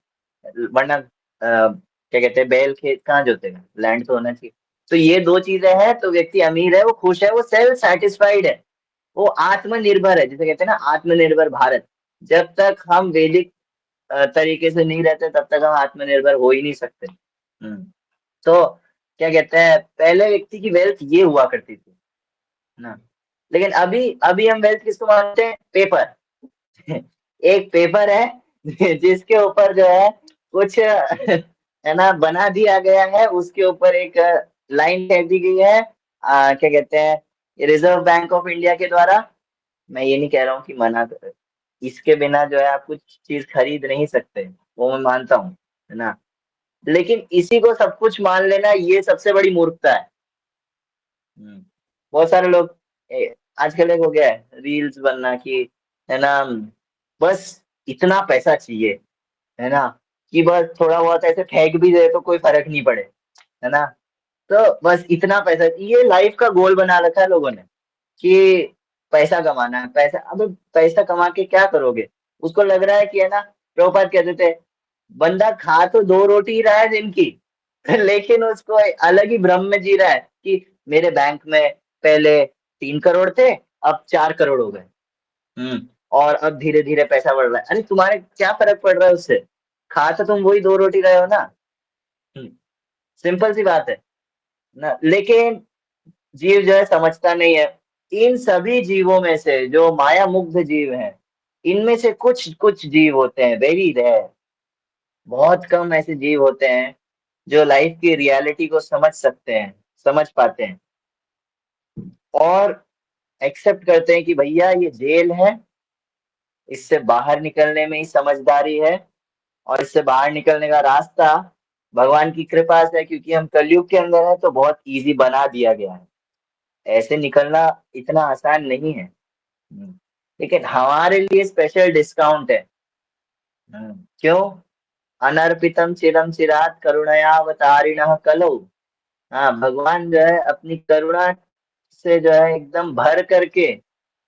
वरना क्या कहते हैं, बैल खेत कहाँ जोतेगा, लैंड तो होना चाहिए। तो ये दो चीजें हैं तो व्यक्ति अमीर है, वो खुश है, वो सेल्फ सेटिस्फाइड है, वो आत्मनिर्भर है, जिसे कहते हैं ना आत्मनिर्भर भारत। जब तक हम वैदिक तरीके से नहीं रहते तब तक हम आत्मनिर्भर हो ही नहीं सकते। तो क्या कहते हैं, पहले व्यक्ति की वेल्थ ये हुआ करती थी ना, लेकिन अभी अभी हम वेल्थ किसको मानते हैं, पेपर। एक पेपर है जिसके ऊपर जो है कुछ है ना बना दिया गया है, उसके ऊपर एक लाइन कह दी गई है, क्या कहते हैं, रिजर्व बैंक ऑफ इंडिया के द्वारा। मैं ये नहीं कह रहा हूँ कि मना कर, इसके बिना जो है आप कुछ चीज खरीद नहीं सकते, वो मैं मानता हूँ, है ना, लेकिन इसी को सब कुछ मान लेना ये सबसे बड़ी मूर्खता है। बहुत सारे लोग आजकल एक हो गया है रील्स बनना की, है ना, बस इतना पैसा चाहिए, है ना, कि बस थोड़ा बहुत ऐसे फेंक भी दे तो कोई फर्क नहीं पड़े, है ना। तो बस इतना पैसा, ये लाइफ का गोल बना रखा है लोगों ने कि पैसा कमाना है, पैसा, अब पैसा कमा के क्या करोगे। उसको लग रहा है कि, है ना, प्रभुपाद कहते थे, बंदा खा तो दो रोटी ही रहा है दिन की, लेकिन उसको अलग ही भ्रम में जी रहा है कि मेरे बैंक में पहले 3 करोड़ थे, अब 4 करोड़ हो गए। और अब धीरे धीरे पैसा बढ़ रहा है, अरे तुम्हारे क्या फर्क पड़ रहा है उससे, खा तो तुम वही दो रोटी रहे हो ना। हम्म, सिंपल सी बात है ना, लेकिन जीव जो है समझता नहीं है। इन सभी जीवों में से जो माया मुग्ध जीव हैं, इनमें से कुछ कुछ जीव होते हैं, वेरी रेयर, बहुत कम ऐसे जीव होते हैं जो लाइफ की रियलिटी को समझ सकते हैं, समझ पाते हैं, और एक्सेप्ट करते हैं कि भैया ये जेल है, इससे बाहर निकलने में ही समझदारी है, और इससे बाहर निकलने का रास्ता भगवान की कृपा से है, क्योंकि हम कलयुग के अंदर है तो बहुत इजी बना दिया गया है, ऐसे निकलना इतना आसान नहीं है। हम्म, लेकिन हमारे लिए स्पेशल डिस्काउंट है। क्यों, अनर्पितम चिरम चिरात करुणयावतारिणः कलौ। हाँ, भगवान जो है अपनी करुणा से जो है एकदम भर करके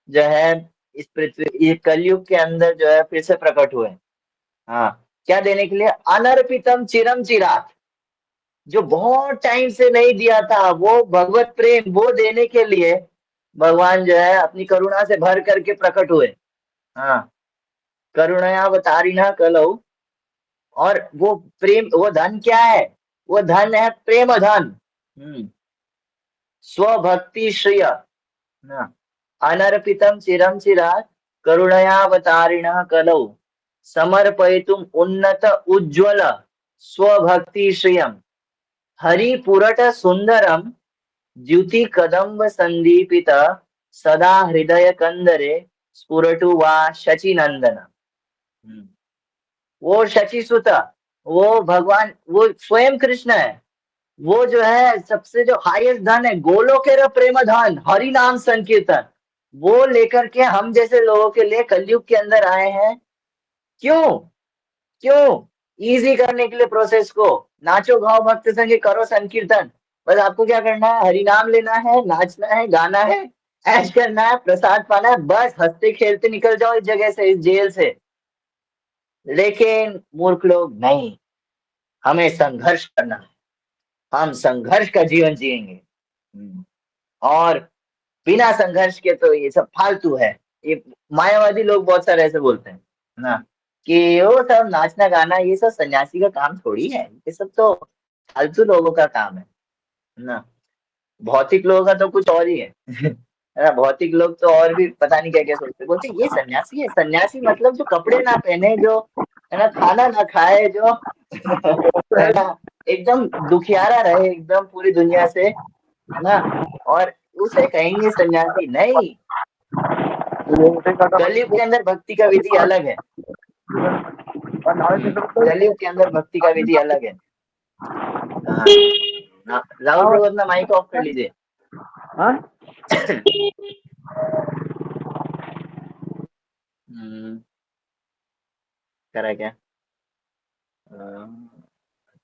जो है इस पृथ्वी, ये कलयुग के अंदर जो है फिर से प्रकट हुए। हाँ, क्या देने के लिए? अनर्पितम चिरम चिरात, जो बहुत टाइम से नहीं दिया था, वो भगवत प्रेम, वो देने के लिए भगवान जो है अपनी करुणा से भर करके प्रकट हुए। हाँ, करुणयावतारिणः कलौ। और वो प्रेम, वो धन क्या है? वो धन है प्रेम धन। स्वभक्ति श्रिय। हाँ, अनर्पितम चिरम चिरात् करुणयावतारिणः कलौ समर्पयितुम उन्नत उज्ज्वल स्वभक्ति श्रियम हरिपुरट सुंदरम द्युति कदम्ब संदीपित सदा हृदय कंदरे स्फुरतु वा शचि नंदन। वो शचि सुता, वो भगवान, वो स्वयं कृष्ण है। वो जो है सबसे जो हाईएस्ट धन है, गोलोकेर प्रेम धन, हरि नाम संकीर्तन, वो लेकर के हम जैसे लोगों के लिए कलयुग के अंदर आए हैं। क्यों? क्यों? इजी करने के लिए प्रोसेस को। नाचो गाओ भक्त संग करो संकीर्तन। बस आपको क्या करना है? हरि नाम लेना है, नाचना है, गाना है, ऐश करना है, प्रसाद पाना है, बस हंसते खेलते निकल जाओ इस जगह से, इस जेल से। लेकिन मूर्ख लोग नहीं, हमें संघर्ष करना है, हम संघर्ष का जीवन जिएंगे। और बिना संघर्ष के तो ये सब फालतू है। ये मायावादी लोग बहुत सारे ऐसे बोलते हैं ना, कि वो सब नाचना गाना ये सब सन्यासी का काम थोड़ी है, ये सब तो फालतू लोगों का काम है ना। भौतिक लोगों का तो कुछ और ही है है ना। भौतिक लोग तो और भी पता नहीं क्या क्या सोचते, बोलते ये सन्यासी है। सन्यासी मतलब जो कपड़े ना पहने, जो है ना खाना ना खाए, जो है ना एकदम दुखियारा रहे एकदम पूरी दुनिया से, है ना, और उसे कहेंगे सन्यासी? नहीं, कलयुग के अंदर भक्ति का विधि अलग है। कलयुग के अंदर भक्ति का विधि अलग है। हाँ, राहुल प्रभु अपना माइक ऑफ कर लीजिए। करा क्या?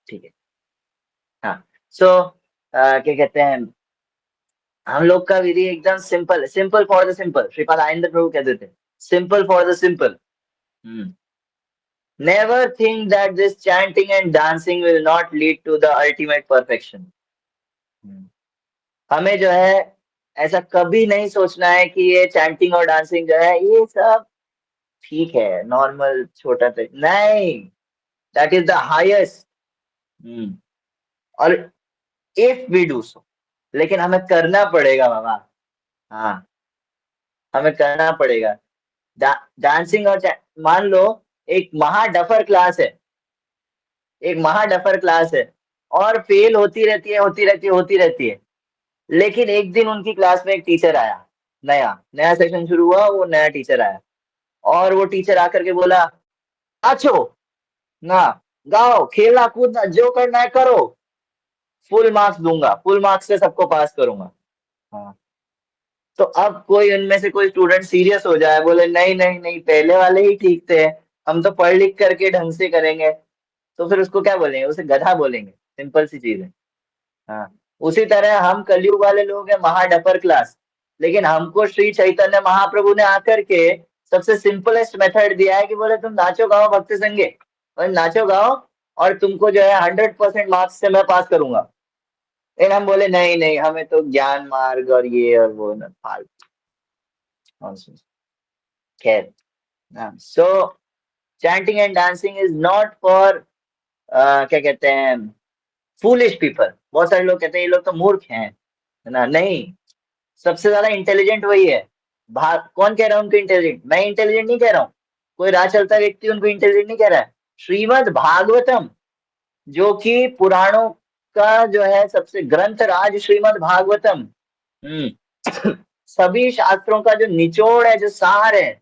ठीक है। हाँ, सो क्या कहते हैं, हम लोग का विधि एकदम simple, simple for the simple. Shripad Anand Prabhu कहते थे, simple for the simple. Never think that this chanting and dancing will not lead to the ultimate perfection. हमें जो है ऐसा कभी नहीं सोचना है कि ये चैंटिंग और डांसिंग जो है ये सब ठीक है, नॉर्मल छोटा सा नहीं, दैट इज द हाईएस्ट। और इफ वी डू सो, लेकिन हमें करना पड़ेगा बाबा। हाँ, हमें करना पड़ेगा। डांसिंग और मान लो एक महाडफर क्लास है, एक महाडफर क्लास है, और फेल होती रहती है, होती रहती है, होती रहती है। लेकिन एक दिन उनकी क्लास में एक टीचर आया, नया नया सेशन शुरू हुआ, वो नया टीचर आया, और वो टीचर आकर के बोला, नाचो ना, गाओ, खेलना कूदना, जो करना है करो, फुल मार्क्स दूंगा, फुल मार्क्स से सबको पास करूंगा। हाँ, तो अब कोई उनमें से कोई स्टूडेंट सीरियस हो जाए, बोले नहीं नहीं नहीं, पहले वाले ही ठीक थे, हम तो पढ़ लिख करके ढंग से करेंगे, तो फिर उसको क्या बोलेंगे? उसे गधा बोलेंगे। सिंपल सी चीज है। हाँ, उसी तरह हम कलयुग वाले लोग हैं, महाडपर क्लास, लेकिन हमको श्री चैतन्य महाप्रभु ने आकर के सबसे सिंपलेस्ट मेथड दिया है कि बोले तुम नाचो गाओ भक्ति संगे, और नाचो गाओ, और तुमको जो है 100% मार्क्स से मैं पास करूंगा। लेकिन हम बोले नहीं नहीं, हमें तो ज्ञान मार्ग और ये और वो ना, फालतू nonsense। खैर, so chanting and dancing is not for क्या कहते हैं, फूलिश पीपल। बहुत सारे लोग कहते हैं ये लोग तो मूर्ख हैं, है ना। नहीं, सबसे ज्यादा इंटेलिजेंट वही है। कौन कह रहा है उनको इंटेलिजेंट? मैं इंटेलिजेंट नहीं कह रहा हूँ, कोई राह चलता व्यक्ति उनको इंटेलिजेंट नहीं कह रहा है। श्रीमद् भागवतम, जो कि पुराणों का जो है सबसे ग्रंथ राज, श्रीमद् भागवतम, सभी शास्त्रों का जो निचोड़ है, जो सार है,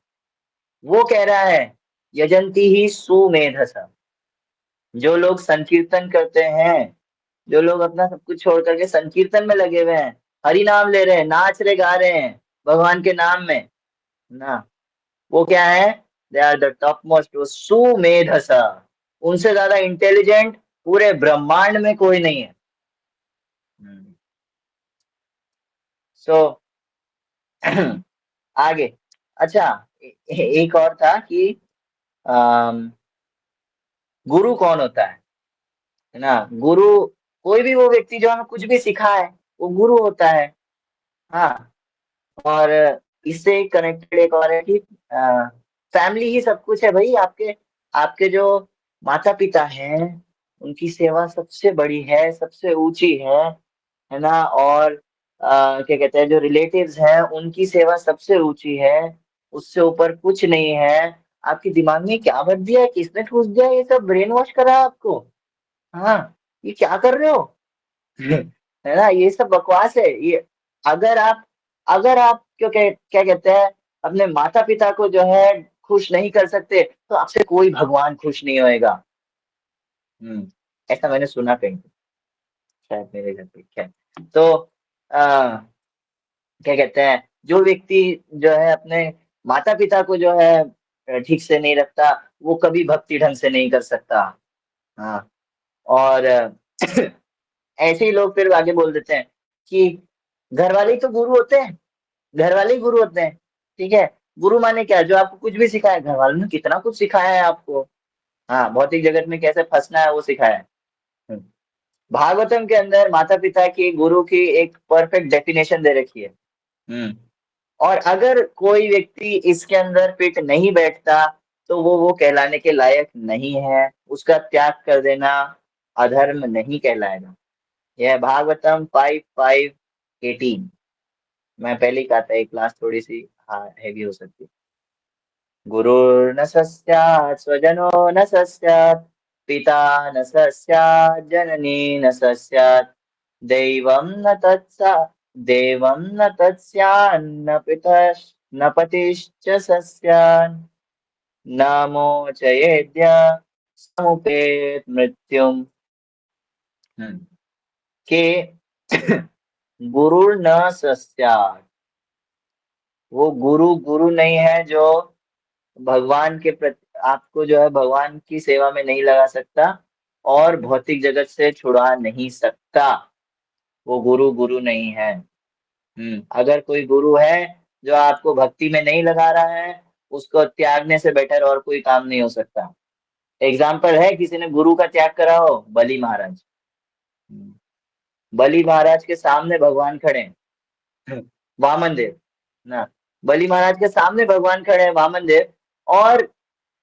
वो कह रहा है, यजंती ही सुमेधसा। जो लोग संकीर्तन करते हैं, जो लोग अपना सब कुछ छोड़ करके संकीर्तन में लगे हुए हैं, हरि नाम ले रहे हैं, नाच रहे गा रहे हैं भगवान के नाम में ना, वो क्या है? They are the top most, वो सुमेधसा। उनसे ज्यादा इंटेलिजेंट पूरे ब्रह्मांड में कोई नहीं है। सो आगे, अच्छा, एक और था कि अम, गुरु कौन होता है ना? गुरु कोई भी वो व्यक्ति जो हमें कुछ भी सिखाए, वो गुरु होता है। हाँ, और इससे कनेक्टेड एक और है कि फैमिली ही सब कुछ है भाई। आपके आपके जो माता पिता हैं, उनकी सेवा सबसे बड़ी है, सबसे ऊंची है ना? और क्या कहते हैं, जो रिलेटिव्स हैं उनकी सेवा सबसे ऊंची है, उससे ऊपर कुछ नहीं है। आपके दिमाग में क्या भर दिया है, किसने ठूस दिया है? ये सब ब्रेन वॉश करा है आपको। हाँ, ये क्या कर रहे हो? है ना, ये सब बकवास है ये। अगर आप अगर आप क्यों क्या कहते हैं, अपने माता पिता को जो है खुश नहीं कर सकते, तो आपसे कोई भगवान खुश नहीं होएगा। ऐसा मैंने सुना कहीं पे, शायद मेरे घर पे क्या। तो आ, क्या कहते हैं, जो व्यक्ति जो है अपने माता पिता को जो है ठीक से नहीं रखता, वो कभी भक्ति ढंग से नहीं कर सकता। हाँ, और ऐसे ही लोग फिर आगे बोल देते हैं कि घर वाले ही तो गुरु होते हैं, घर वाले ही गुरु होते हैं। ठीक है, गुरु माने क्या? जो आपको कुछ भी सिखाए। घर वालों ने कितना कुछ सिखाया है आपको। हाँ, भौतिक जगत में कैसे फंसना है वो सिखाया है। हम्म। भागवतम के अंदर माता पिता की, गुरु की एक परफेक्ट डेफिनेशन दे रखी है। हम्म। और अगर कोई व्यक्ति इसके अंदर फिट नहीं बैठता, तो वो कहलाने के लायक नहीं है। उसका त्याग कर देना अधर्म नहीं कहलाएगा। यह भागवतम 5:5-18। मैं पहले ही कहा था, एक क्लास थोड़ी सी हाँ हैवी हो सकती है। गुरुर्न सस्यात् स्वजनो न सस्यात्, पिता न सस्यात् जननी न सस्यात्, दैवं न तत्सा देवं न तत्स्यान्न पितः न पतिश्च सस्यान्, न मोचयेद्य समुपेत मृत्युम। के गुरुर्न सस्यात्, वो गुरु गुरु नहीं है जो भगवान के प्रति आपको जो है भगवान की सेवा में नहीं लगा सकता और भौतिक जगत से छुड़ा नहीं सकता। वो गुरु गुरु नहीं है। अगर कोई गुरु है जो आपको भक्ति में नहीं लगा रहा है, उसको त्यागने से बेटर और कोई काम नहीं हो सकता। एग्जाम्पल है, किसी ने गुरु का त्याग करा हो, बलि महाराज। हम्म, बलि महाराज के सामने भगवान खड़े हैं। वामन देव ना, बलि महाराज के सामने भगवान खड़े हैं, वामन देव। और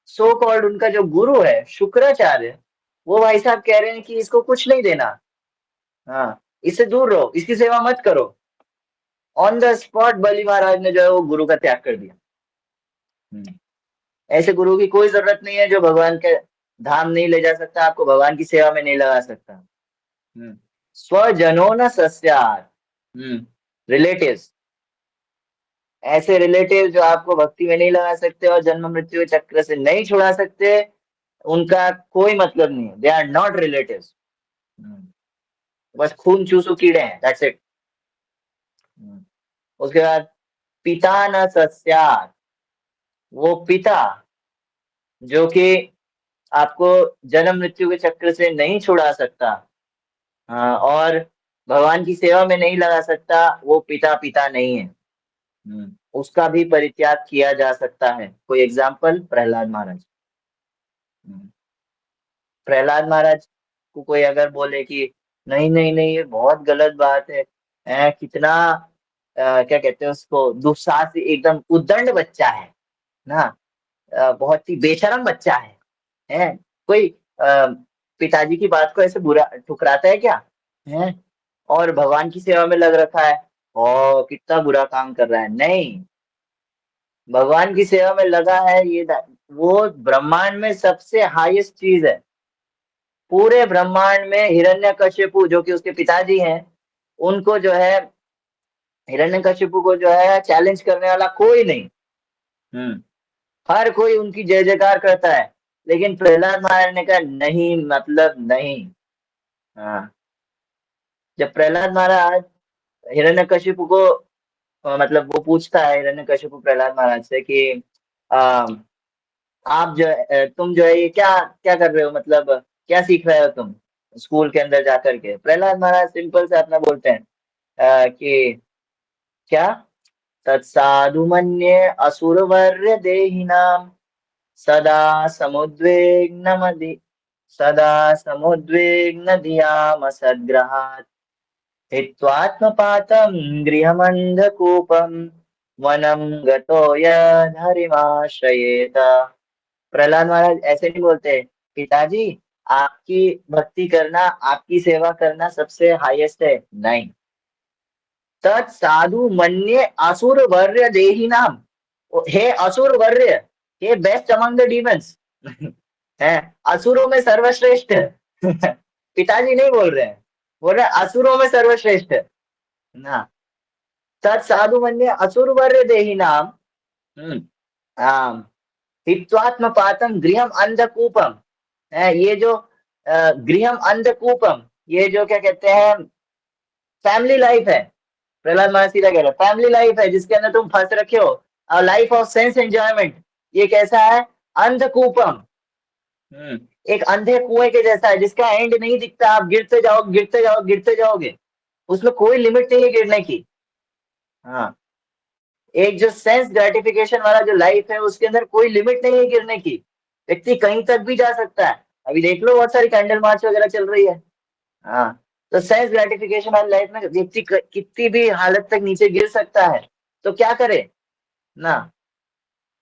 सो कॉल्ड उनका जो गुरु है शुक्राचार्य, वो भाई साहब कह रहे हैं कि इसको कुछ नहीं देना। हाँ, इससे दूर रहो, इसकी सेवा मत करो। ऑन द स्पॉट बलि महाराज ने जो है वो गुरु का त्याग कर दिया। हम्म, ऐसे गुरु की कोई जरूरत नहीं है जो भगवान के धाम नहीं ले जा सकता, आपको भगवान की सेवा में नहीं लगा सकता। स्वजनो न सस्यात्। रिलेटिव्स, ऐसे रिलेटिव जो आपको भक्ति में नहीं लगा सकते और जन्म मृत्यु के चक्र से नहीं छुड़ा सकते, उनका कोई मतलब नहीं है। They are not relatives. बस खून चूसू कीड़े हैं, दैट्स इट। उसके बाद पिता न सस्यात्, वो पिता जो कि आपको जन्म मृत्यु के चक्र से नहीं छुड़ा सकता, हाँ, और भगवान की सेवा में नहीं लगा सकता, वो पिता पिता नहीं है। उसका भी परित्याग किया जा सकता है। कोई एग्जाम्पल? प्रहलाद महाराज। हम्म, प्रहलाद महाराज को कोई अगर बोले कि नहीं नहीं नहीं, ये बहुत गलत बात है, कितना क्या कहते हैं उसको, दुस्साहसी, एकदम उद्दंड बच्चा है ना, बहुत ही बेशरम बच्चा है। कोई पिताजी की बात को ऐसे बुरा ठुकराता है क्या? है, और भगवान की सेवा में लग रखा है और कितना बुरा काम कर रहा है? नहीं, भगवान की सेवा में लगा है, वो ब्रह्मांड में सबसे हाईएस्ट चीज है। पूरे ब्रह्मांड में हिरण्यकशिपु जो कि उसके पिताजी हैं, उनको जो है, हिरण्यकशिपु को जो है चैलेंज करने वाला कोई नहीं। हम्म हर कोई उनकी जय जयकार करता है, लेकिन प्रहलाद महाराज ने कहा नहीं, मतलब नहीं। हाँ, जब प्रहलाद महाराज हिरण्यकशिपु को मतलब वो पूछता है, हिरण्यकशिपु प्रहलाद महाराज से कि आ, आप जो तुम जो है ये क्या क्या कर रहे हो, मतलब क्या सीख रहे हो तुम स्कूल के अंदर जाकर के? प्रहलाद महाराज सिंपल से अपना बोलते हैं कि क्या, तत्साधु मन्ये असुरवर्य देहिनां सदा समुद्विग्नमदि सदा समुद्विग्न धियामसद्ग्रहात् हित्वात्मपातं गृहमन्धकूपं वनं गतो यद्धरिमाश्रयेत। प्रहलाद महाराज ऐसे नहीं बोलते, पिताजी आपकी भक्ति करना, आपकी सेवा करना सबसे हाईएस्ट है, नहीं। तत्साधु मन्ये असुर वर्य देही नाम, हे असुर वर्य, हे बेस्ट अमंग द डीमंस है, असुरों में सर्वश्रेष्ठ पिताजी नहीं बोल रहे हैं, बोल रहे हैं असुरों में सर्वश्रेष्ठ ना। तत्साधु मन्ये असुर वर्य देही नाम हित्वात्म पातम गृहम अंधकूपम है, ये जो गृहम अंधकूपम, ये जो क्या कहते हैं, फैमिली लाइफ है। प्रहलाद महाराज सीधा कह रहे हैं फैमिली लाइफ है जिसके अंदर तुम फंस रखे हो, लाइफ ऑफ सेंस एंजॉयमेंट, ये कैसा है, अंधकूपम। एक अंधे कुएं के जैसा है जिसका एंड नहीं दिखता, आप गिरते जाओ गिरते जाओ गिरते जाओगे, उसमें कोई लिमिट नहीं है गिरने की। हाँ, एक जो सेंस ग्रेटिफिकेशन वाला जो लाइफ है उसके अंदर कोई लिमिट नहीं है गिरने की, व्यक्ति कहीं तक भी जा सकता है। अभी देख लो बहुत सारी कैंडल मार्च वगैरह चल रही है। हाँ, तो सेंस ग्रेटिफिकेशन वाली लाइफ में व्यक्ति कितनी भी हालत तक नीचे गिर सकता है, तो क्या करे ना।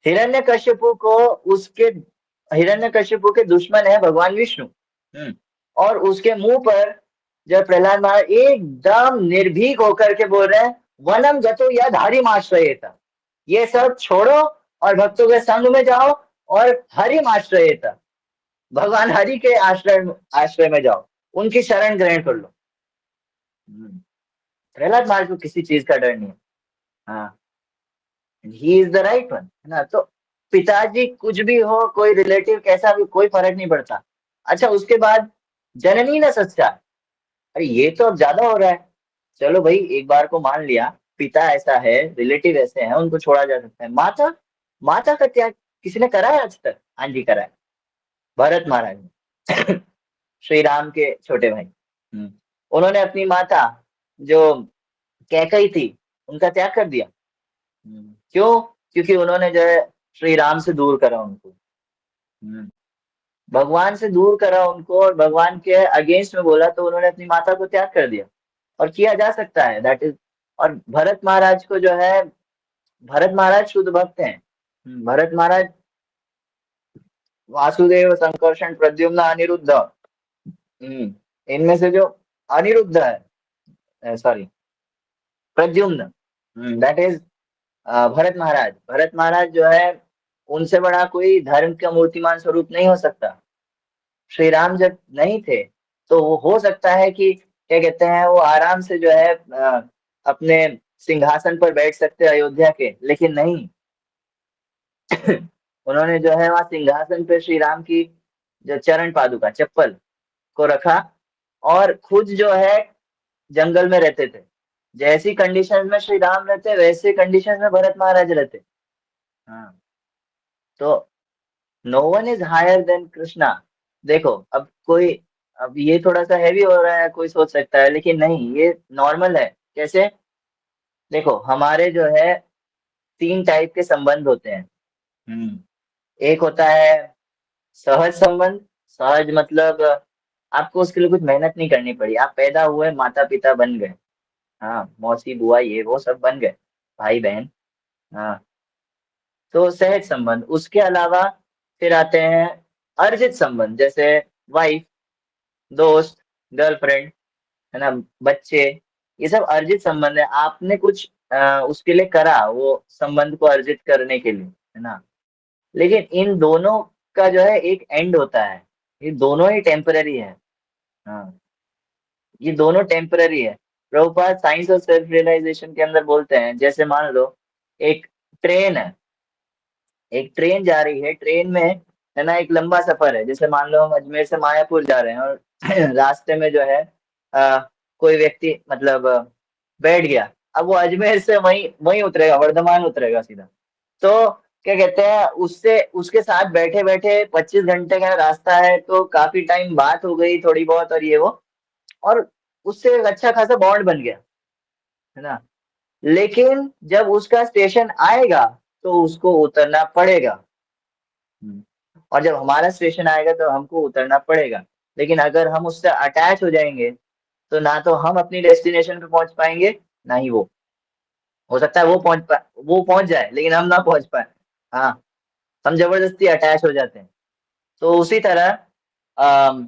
हिरण्यकश्यपु को उसके हिरण्यकश्यपु के दुश्मन है भगवान विष्णु। और उसके मुंह पर जब प्रहलाद महाराज एकदम निर्भीक होकर के बोल रहे हैं, वनम गतो यद हरिम आश्रयेत, ये सब छोड़ो और भक्तों के संग में जाओ और हरिम आश्रयेत, भगवान हरि के आश्रय में जाओ, उनकी शरण ग्रहण कर लो। प्रहलाद महाराज को किसी चीज का डर नहीं है। हाँ, he is the right one, है ना। तो पिताजी कुछ भी हो, कोई रिलेटिव कैसा भी, कोई फर्क नहीं पड़ता। अच्छा, उसके बाद जननी न सच्चा, अरे ये तो अब ज्यादा हो रहा है। चलो भाई, एक बार को मान लिया पिता ऐसा है, रिलेटिव ऐसे हैं, उनको छोड़ा जा सकता है। माता, माता का त्याग किसी ने करा है आज तक? हाँ जी, करा है, भरत महाराज ने श्री राम के छोटे भाई। उन्होंने अपनी माता जो कैकई थी उनका त्याग कर दिया। क्यों? क्योंकि उन्होंने जो है श्री राम से दूर करा उनको। हम्म, भगवान से दूर करा उनको और भगवान के अगेंस्ट में बोला, तो उन्होंने अपनी माता को त्याग कर दिया। और किया जा सकता है, दैट इज। और भरत महाराज को जो है, भरत महाराज शुद्ध भक्त हैं। भरत महाराज वासुदेव, संकर्षण, प्रद्युम्न, अनिरुद्ध, इनमें से जो अनिरुद्ध है, sorry, Pradyumna, that is Bharat Maharaj. Bharat Maharaj जो है, उनसे बड़ा कोई धर्म का मूर्तिमान स्वरूप नहीं हो सकता। श्री राम जब नहीं थे तो वो हो सकता है कि क्या कहते हैं, वो आराम से जो है अपने सिंहासन पर बैठ सकते अयोध्या के, लेकिन नहीं उन्होंने जो है वहां सिंहासन पे श्री राम की जो चरण पादुका, चप्पल को रखा, और खुद जो है जंगल में रहते थे। जैसी कंडीशन में श्री राम रहते वैसे कंडीशन में भरत महाराज रहते। हाँ, तो no one is higher than Krishna. देखो, अब कोई, अब ये थोड़ा सा हैवी हो रहा है, कोई सोच सकता है, लेकिन नहीं, ये नॉर्मल है। कैसे? देखो, हमारे जो है तीन टाइप के संबंध होते हैं। एक होता है सहज संबंध। सहज मतलब आपको उसके लिए कुछ मेहनत नहीं करनी पड़ी, आप पैदा हुए, माता पिता बन गए, हाँ, मौसी बुआ ये वो सब बन गए, भाई बहन। हाँ, तो सहज संबंध। उसके अलावा फिर आते हैं अर्जित संबंध, जैसे वाइफ, दोस्त, गर्लफ्रेंड, है ना, बच्चे, ये सब अर्जित संबंध है। आपने कुछ उसके लिए करा, वो संबंध को अर्जित करने के लिए, है ना। लेकिन इन दोनों का जो है एक एंड होता है, ये दोनों ही टेम्पररी है। हाँ, ये दोनों टेम्पररी है। प्रभुपाद साइंस और सेल्फ रियलाइजेशन के अंदर बोलते हैं, जैसे मान लो एक ट्रेन है, एक ट्रेन जा रही है, ट्रेन में, है ना, एक लंबा सफर है। जैसे मान लो हम अजमेर से मायापुर जा रहे हैं और रास्ते में जो है आ, कोई व्यक्ति मतलब बैठ गया। अब वो अजमेर से वहीं वहीं उतरेगा, वर्धमान उतरेगा सीधा। तो क्या कहते हैं, उससे उसके साथ बैठे बैठे 25 घंटे का रास्ता है, तो काफी टाइम बात हो गई थोड़ी बहुत और ये वो, और उससे एक अच्छा खासा बॉन्ड बन गया, है ना। लेकिन जब उसका स्टेशन आएगा तो उसको उतरना पड़ेगा। और जब हमारा स्टेशन आएगा तो हमको उतरना पड़ेगा। लेकिन अगर हम उससे अटैच हो जाएंगे तो ना तो हम अपनी डेस्टिनेशन पे पहुंच पाएंगे, ना ही वो। हो सकता है वो पहुंच जाए लेकिन हम ना पहुंच पाए। हाँ, हम जबरदस्ती अटैच हो जाते हैं। तो उसी तरह अम,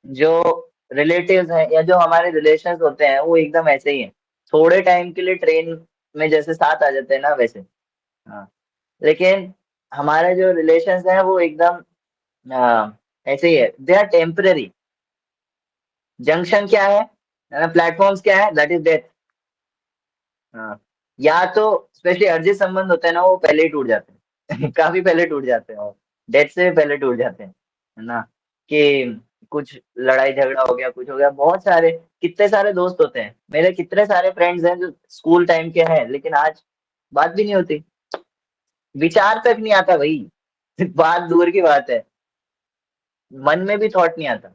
जो रिलेटिव्स हैं या जो हमारे रिलेशंस होते हैं वो एकदम ऐसे ही हैं। थोड़े टाइम के लिए ट्रेन में जैसे साथ आ जाते हैं ना, वैसे। हाँ। लेकिन हमारे जो रिलेशंस हैं वो एकदम ऐसे ही है, दे आर टेम्पररी। जंक्शन क्या है, प्लेटफॉर्म्स क्या है, दैट इज डेथ। हाँ। या तो स्पेशली अर्जित संबंध होते हैं ना, वो पहले ही टूट जाते हैं काफी पहले टूट जाते हैं, और डेथ से भी पहले टूट जाते हैं, है ना। कि कुछ लड़ाई झगड़ा हो गया, कुछ हो गया, बहुत सारे, कितने सारे दोस्त होते हैं मेरे, कितने सारे फ्रेंड्स हैं जो स्कूल टाइम के हैं, लेकिन आज बात भी नहीं होती, विचार तक नहीं आता भाई बात दूर की बात है, मन में भी थॉट नहीं आता।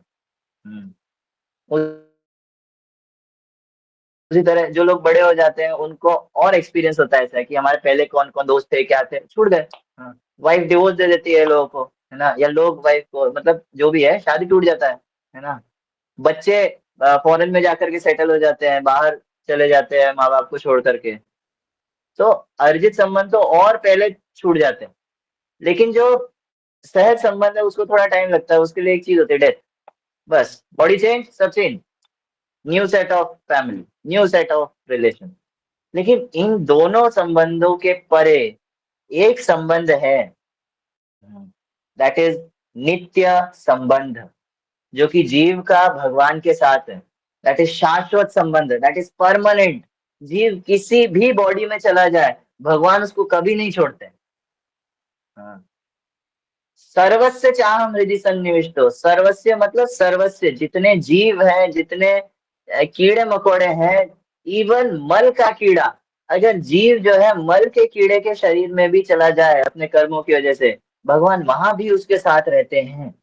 हम्म। उसी तरह जो लोग बड़े हो जाते हैं उनको और एक्सपीरियंस होता है ऐसा, कि हमारे पहले कौन कौन दोस्त थे, क्या थे, छूट गए। हाँ। वाइफ डिवोर्स दे देती है लोगों को, है ना, या लोग वाइफ को, मतलब जो भी है, शादी टूट जाता है ना। बच्चे फॉरेन में जाकर के सेटल हो जाते हैं, बाहर चले जाते हैं माँ बाप को छोड़ करके। तो अर्जित संबंध तो और पहले छूट जाते हैं। लेकिन जो सहज संबंध है उसको थोड़ा टाइम लगता है, उसके लिए एक चीज होती है, डेथ। बस बॉडी चेंज, सब change, new set of family, new set of relation. लेकिन इन दोनों संबंधों के परे एक संबंध है, दैट इज नित्य संबंध, जो कि जीव का भगवान के साथ है। दैट इज शाश्वत संबंध, दैट इज परमानेंट। जीव किसी भी बॉडी में चला जाए, भगवान उसको कभी नहीं छोड़ते। हाँ। सर्वस्य चाहम हृदि सन्निविष्टो, सर्वस्य मतलब सर्वस्य, जितने जीव हैं, जितने कीड़े मकोड़े हैं, इवन मल का कीड़ा, अगर जीव जो है मल के कीड़े के शरीर में भी चला जाए अपने कर्मों की वजह से, भगवान वहां भी उसके साथ रहते हैं।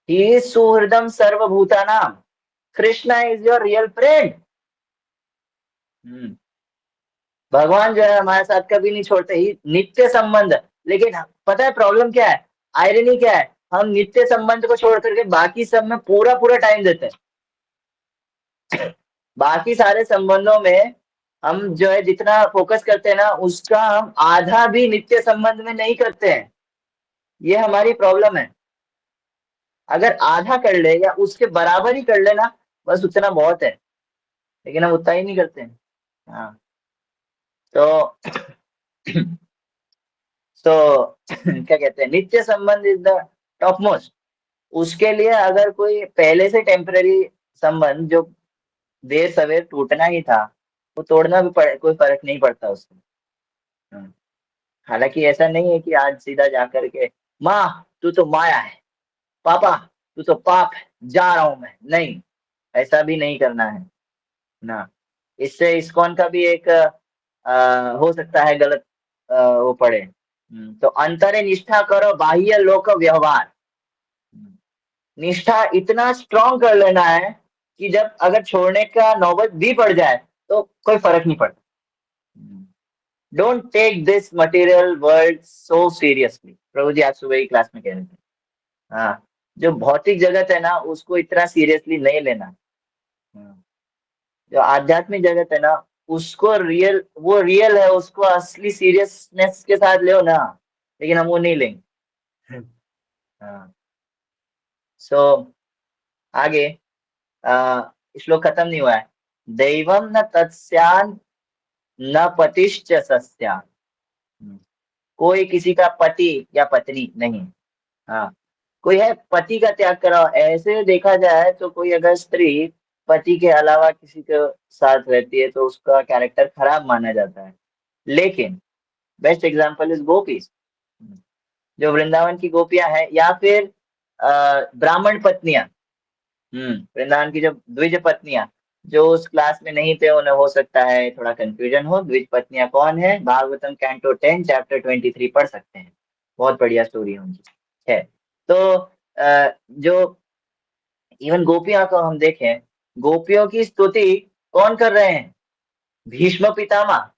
ही सुहृदम सर्वभूतानाम, Krishna is your real friend. भगवान जो है हमारे साथ कभी नहीं छोड़ते, ही नित्य संबंध। लेकिन पता है प्रॉब्लम क्या है, आयरनी क्या है, हम नित्य संबंध को छोड़ करके बाकी सब में पूरा पूरा टाइम देते हैं। बाकी सारे संबंधों में हम जो है जितना फोकस करते हैं ना, उसका हम आधा भी नित्य संबंध में नहीं करते हैं। ये हमारी प्रॉब्लम है। अगर आधा कर ले या उसके बराबर ही कर ले ना, बस उतना बहुत है। लेकिन हम उतना ही नहीं करते हैं। हाँ। तो तो क्या कहते हैं, नित्य संबंध इज द टॉप मोस्ट। उसके लिए अगर कोई पहले से टेम्पररी संबंध जो देर सवेर टूटना ही था, वो तोड़ना भी पड़े, कोई फर्क नहीं पड़ता उससे। हम्म। हालांकि ऐसा नहीं है कि आज सीधा जाकर के, माँ तू तो माया है, पापा तू तो पाप है, जा रहा हूं मैं, नहीं, ऐसा भी नहीं करना है ना। इससे इस्कॉन का भी एक हो सकता है गलत वो पड़े। तो अंतरे निष्ठा करो, बाह्य लोक व्यवहार। निष्ठा इतना स्ट्रांग कर लेना है कि जब अगर छोड़ने का नौबत भी पड़ जाए तो कोई फर्क नहीं पड़ता। Don't take this material world so seriously, Prabhu ji आज सुबह ही क्लास में कह रहे थे। हाँ। जो भौतिक जगत है ना उसको इतना सीरियसली नहीं लेना। हाँ। जो आध्यात्मिक जगत है ना, उसको रियल, वो रियल है, उसको असली सीरियसनेस के साथ ले ना। लेकिन हम वो नहीं लेंगे। हाँ। सो आगे, आ, श्लोक खत्म नहीं हुआ है। दैवम न तत्स्यान् न पतिश्च सस्यान्। कोई किसी का पति या पत्नी नहीं। हाँ। कोई है पति का त्याग करा, ऐसे देखा जाए तो कोई अगर स्त्री पति के अलावा किसी के साथ रहती है तो उसका कैरेक्टर खराब माना जाता है। लेकिन बेस्ट एग्जांपल इज गोपीज, जो वृंदावन की गोपियां हैं, या फिर ब्राह्मण पत्नियां। वृंदावन की जो द्विज पत्नियां, जो उस क्लास में नहीं थे उन्हें हो सकता है थोड़ा कंफ्यूजन हो, द्विज पत्नियां कौन है, भागवतम कैंटो 10 चैप्टर 23 पढ़ सकते हैं, बहुत बढ़िया स्टोरी है उनकी। है। तो जो इवन गोपियां को हम देखें, गोपियों की स्तुति कौन कर रहे हैं? भीष्म पितामह।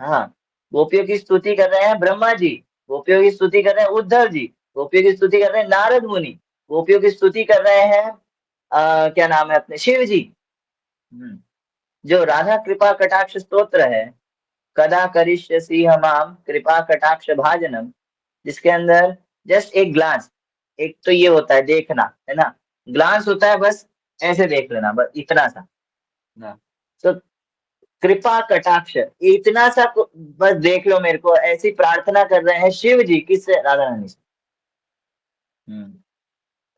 हाँ, गोपियों की स्तुति कर रहे हैं ब्रह्मा जी, गोपियों की स्तुति कर रहे हैं उद्धव जी, गोपियों की स्तुति कर रहे हैं नारद मुनि, गोपियों की स्तुति कर रहे हैं क्या नाम है अपने, शिव जी। हम्म, जो राधा कृपा कटाक्ष स्तोत्र है, कदा करिष्यसि हमाम कृपा कटाक्ष भाजनम, जिसके अंदर जस्ट एक ग्लांस, एक तो ये होता है देखना, है ना, ग्लांस होता है बस, ऐसे देख लेना बस इतना सा ना, तो कृपा कटाक्ष इतना सा बस देख लो मेरे को, ऐसी प्रार्थना कर रहे हैं शिव जी, किससे? राधा रानी से। हम्म।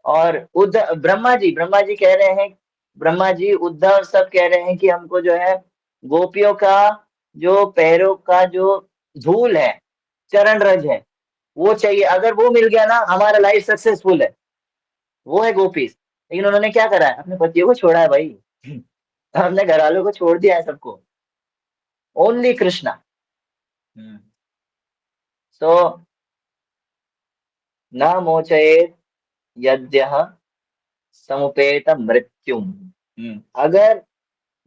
और उद्धव ब्रह्मा जी कह रहे हैं, ब्रह्मा जी उद्धव सब कह रहे हैं कि हमको जो है गोपियों का जो पैरों का जो धूल है, चरण रज है, वो चाहिए, अगर वो मिल गया ना हमारा लाइफ सक्सेसफुल है। वो है गोपीज। लेकिन उन्होंने क्या करा है, अपने पतियों को छोड़ा है भाई। अपने घर वालों को छोड़ दिया है सबको, ओनली कृष्णा। सो न मोचयेत यद्यः समुपेत मृत्युम। अगर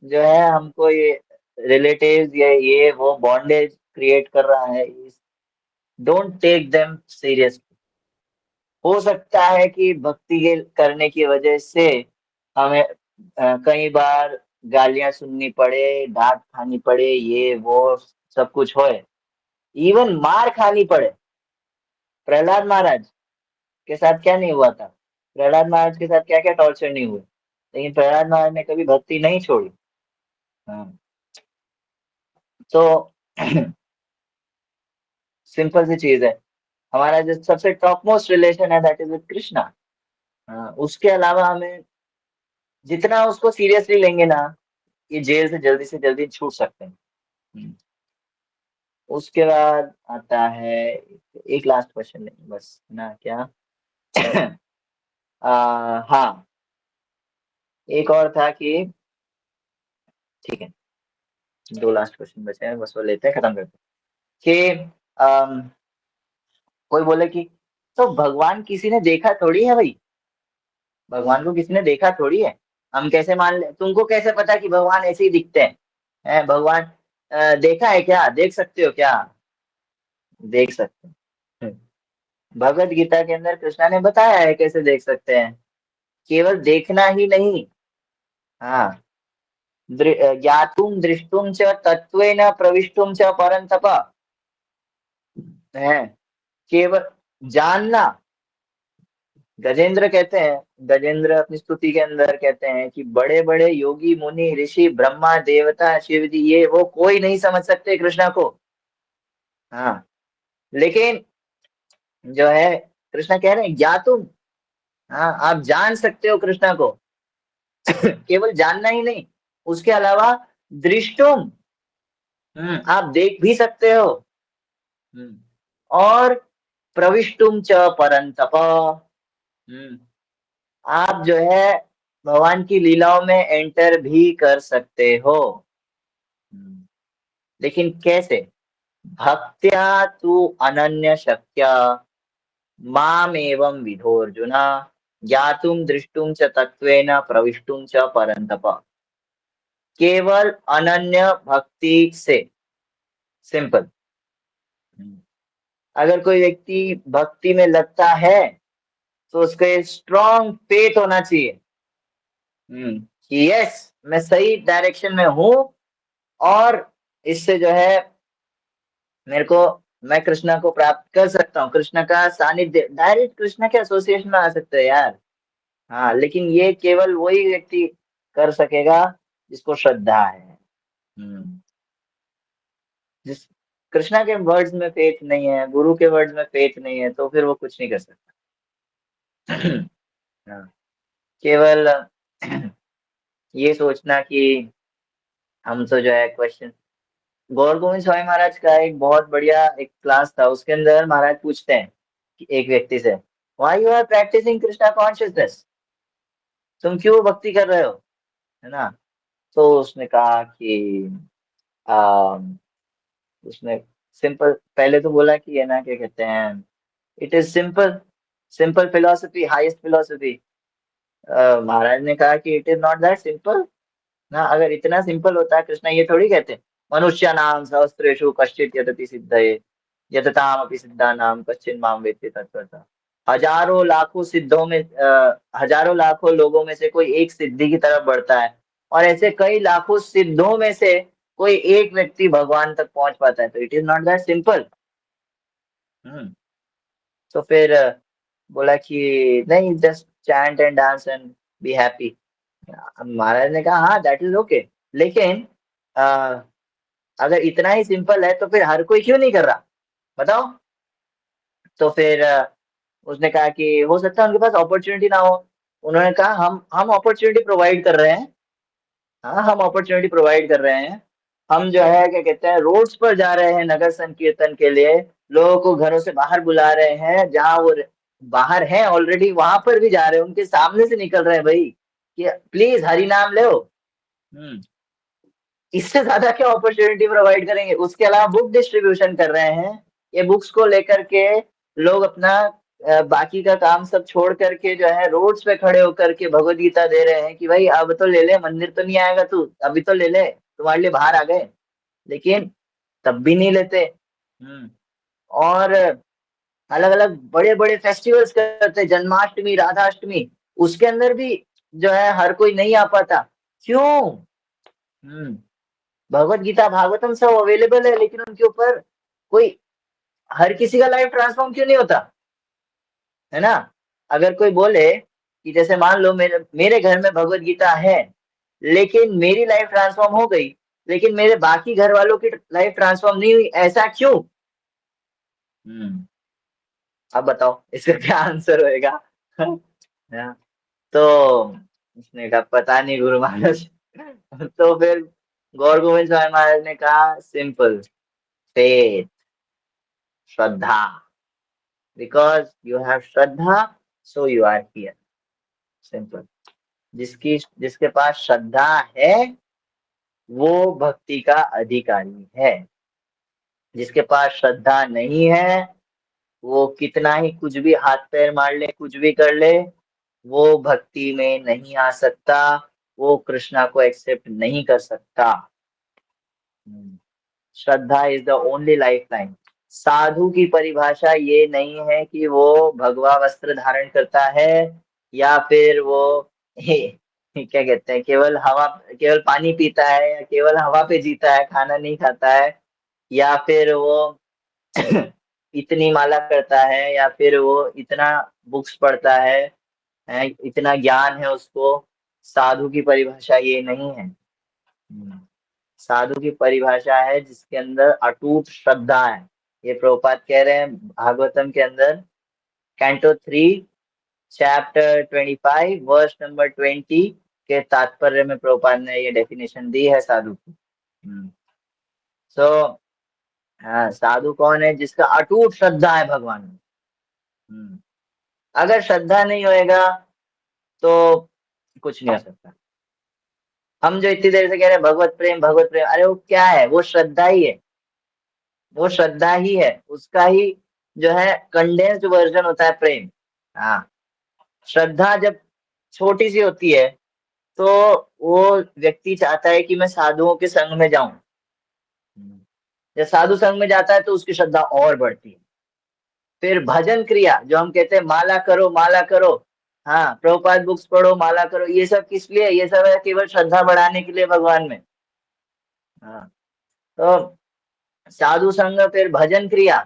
जो है हमको ये रिलेटिव्स ये वो बॉन्डेज क्रिएट कर रहा है, डोंट टेक देम सीरियसली। हो सकता है कि भक्ति के करने की वजह से हमें कई बार गालियां सुननी पड़े, डांट खानी पड़े, ये वो सब कुछ होए, इवन मार खानी पड़े। प्रहलाद महाराज के साथ क्या नहीं हुआ था, प्रहलाद महाराज के साथ क्या क्या टॉर्चर नहीं हुए, लेकिन प्रहलाद महाराज ने कभी भक्ति नहीं छोड़ी। हाँ, तो सिंपल सी चीज है, हमारा जो सबसे टॉप मोस्ट रिलेशन है दैट इज विद कृष्णा। हाँ, उसके अलावा हमें जितना उसको सीरियसली लेंगे ना, ये जेल से जल्दी छूट सकते हैं। हम्म, उसके बाद आता है एक लास्ट क्वेश्चन नहीं बस ना क्या। हाँ, एक और था कि, ठीक है, दो लास्ट क्वेश्चन बचे हैं बस, वो लेते हैं, खत्म करते हैं कि कोई बोले कि तो भगवान किसी ने देखा थोड़ी है भाई, भगवान को किसी ने देखा थोड़ी है, हम कैसे मान ले, तुमको कैसे पता कि भगवान ऐसे ही दिखते हैं? भगवान देखा है क्या, देख सकते हो क्या? देख सकते हैं। भगवत गीता के अंदर कृष्णा ने बताया है कैसे देख सकते हैं, केवल देखना ही नहीं। हाँ, ज्ञातुम दृष्टुम च तत्वेन प्रविष्टुम च परंतप, है केवल जानना। गजेंद्र कहते हैं, गजेंद्र अपनी स्तुति के अंदर कहते हैं कि बड़े बड़े योगी मुनि ऋषि ब्रह्मा देवता शिव जी ये वो कोई नहीं समझ सकते कृष्णा को। हाँ, लेकिन जो है कृष्णा कह रहे हैं या तुम, हाँ आप जान सकते हो कृष्णा को। केवल जानना ही नहीं, उसके अलावा दृष्टुम, आप देख भी सकते हो। हम्म, और प्रविष्टुम च परंतप, हम्म, आप जो है भगवान की लीलाओं में एंटर भी कर सकते हो। हम्म, लेकिन कैसे? भक्त्या तु अनन्य शक्या माम एवं विधोर्जुना ज्ञातुम दृष्टुम च तत्वेन प्रविष्टुम च परंतप। केवल अनन्य भक्ति से, सिंपल। अगर कोई व्यक्ति भक्ति में लगता है तो उसको स्ट्रॉन्ग फेथ होना चाहिए, कि यस मैं सही डायरेक्शन में हूँ, और इससे जो है मेरे को, मैं कृष्णा को प्राप्त कर सकता हूँ, कृष्णा का सानिध्य, डायरेक्ट कृष्णा के एसोसिएशन में आ सकते हैं यार। हाँ, लेकिन ये केवल वही व्यक्ति कर सकेगा जिसको श्रद्धा है। हम्म, जिस कृष्णा के वर्ड्स में फेथ नहीं है, गुरु के वर्ड्स में फेथ नहीं है, तो फिर वो कुछ नहीं कर सकता। हाँ, केवल ये सोचना कि हम तो जो है क्वेश्चन, गौर गोविंद स्वामी महाराज का एक बहुत बढ़िया एक क्लास था, उसके अंदर महाराज पूछते हैं कि एक व्यक्ति से, why you are practicing Krishna consciousness, तुम क्यों भक्ति कर रहे हो, है ना? तो उसने कहा कि आ, उसने सिंपल पहले तो बोला कि है ना, क्या कहते हैं, it is simple, simple philosophy highest philosophy. महाराज ने कहा कि it is not that simple, ना। अगर इतना सिंपल होता है, कृष्णा ये थोड़ी कहते मनुष्य नाम सहस्त्रेषु कश्चित यतति सिद्धये यतताम अपि सिद्धानाम कश्चिन माम वेत्ति तत्त्वतः। हजारों लाखों सिद्धों में हजारों लाखों लोगों में से कोई एक सिद्धि की तरफ बढ़ता है, और ऐसे कई लाखों सिद्धों में से कोई एक व्यक्ति भगवान तक पहुंच पाता है। तो it is not that simple. Hmm तो फिर बोला कि नहीं, just chant and dance and be happy. महाराज ने कहा हाँ दैट इज ओके, लेकिन अ, अगर इतना ही सिंपल है तो फिर हर कोई क्यों नहीं कर रहा, बताओ। तो फिर उसने कहा कि हो सकता है उनके पास अपॉर्चुनिटी ना हो। उन्होंने कहा हम अपॉर्चुनिटी प्रोवाइड कर रहे हैं। हाँ, हम अपॉर्चुनिटी प्रोवाइड कर रहे हैं। हम जो है क्या कहते हैं, रोड्स पर जा रहे हैं नगर संकीर्तन के लिए, लोगों को घरों से बाहर बुला रहे हैं, जहां वो बाहर हैं ऑलरेडी वहां पर भी जा रहे हैं, उनके सामने से निकल रहे हैं भाई कि प्लीज हरि नाम लो। हम्म इससे ज्यादा क्या अपॉर्चुनिटी प्रोवाइड करेंगे। उसके अलावा बुक डिस्ट्रीब्यूशन कर रहे हैं। ये बुक्स को लेकर के लोग अपना बाकी का काम सब छोड़ करके जो है रोड्स पे खड़े होकर के भगवत गीता दे रहे हैं कि भाई अब तो ले ले, मंदिर तो नहीं आएगा तू, अभी तो ले ले, तुम्हारे लिए बाहर आ गए। लेकिन तब भी नहीं लेते। और अलग अलग बड़े बड़े फेस्टिवल्स करते, जन्माष्टमी, राधाष्टमी, उसके अंदर भी जो है हर कोई नहीं आ पाता। क्यों? हम्म भगवत गीता भागवतम सब अवेलेबल है, लेकिन उनके ऊपर कोई, हर किसी का लाइफ ट्रांसफॉर्म क्यों नहीं होता, है ना। अगर कोई बोले कि जैसे मान लो मेरे मेरे घर में भगवत गीता है, लेकिन मेरी लाइफ ट्रांसफॉर्म हो गई, लेकिन मेरे बाकी घर वालों की लाइफ ट्रांसफॉर्म नहीं हुई, ऐसा क्यों? हम्म अब बताओ इसका क्या आंसर होएगा? हाँ, तो उसने कहा पता नहीं गुरु महाराज। तो फिर गौर गोविंद स्वामी महाराज ने कहा सिंपल, फेथ, श्रद्धा। Because you have shraddha, so you are here. Simple. जिसकी जिसके पास श्रद्धा है वो भक्ति का अधिकारी है। जिसके पास श्रद्धा नहीं है, वो कितना ही कुछ भी हाथ पैर मार ले, कुछ भी कर ले, वो भक्ति में नहीं आ सकता, वो कृष्णा को एक्सेप्ट नहीं कर सकता। Shraddha is the only lifeline. साधु की परिभाषा ये नहीं है कि वो भगवा वस्त्र धारण करता है, या फिर वो क्या कहते हैं, केवल पानी पीता है, या केवल हवा पे जीता है, खाना नहीं खाता है, या फिर वो इतनी माला करता है, या फिर वो इतना बुक्स पढ़ता है, इतना ज्ञान है उसको। साधु की परिभाषा ये नहीं है। साधु की परिभाषा है जिसके अंदर अटूट श्रद्धा है। ये प्रभुपाद कह रहे हैं भागवतम के अंदर, कैंटो 3 चैप्टर 25 वर्स नंबर 20 के तात्पर्य में प्रभुपाद ने ये डेफिनेशन दी है साधु की। सो हाँ, साधु कौन है? जिसका अटूट श्रद्धा है भगवान में। अगर श्रद्धा नहीं होएगा तो कुछ नहीं हो सकता। हम जो इतनी देर से कह रहे हैं भगवत प्रेम भगवत प्रेम, अरे वो क्या है? वो श्रद्धा ही है। वो श्रद्धा ही है, उसका ही जो है कंडेंस्ड वर्जन होता है प्रेम। हाँ, श्रद्धा जब छोटी सी होती है तो वो व्यक्ति चाहता है कि मैं साधुओं के संग में जाऊं। जब साधु संग में जाता है तो उसकी श्रद्धा और बढ़ती है। फिर भजन क्रिया, जो हम कहते हैं माला करो माला करो, हाँ प्रभुपाद बुक्स पढ़ो माला करो, ये सब किस लिए? ये सब है केवल श्रद्धा बढ़ाने के लिए भगवान में। हाँ, तो साधु संग, फिर भजन क्रिया,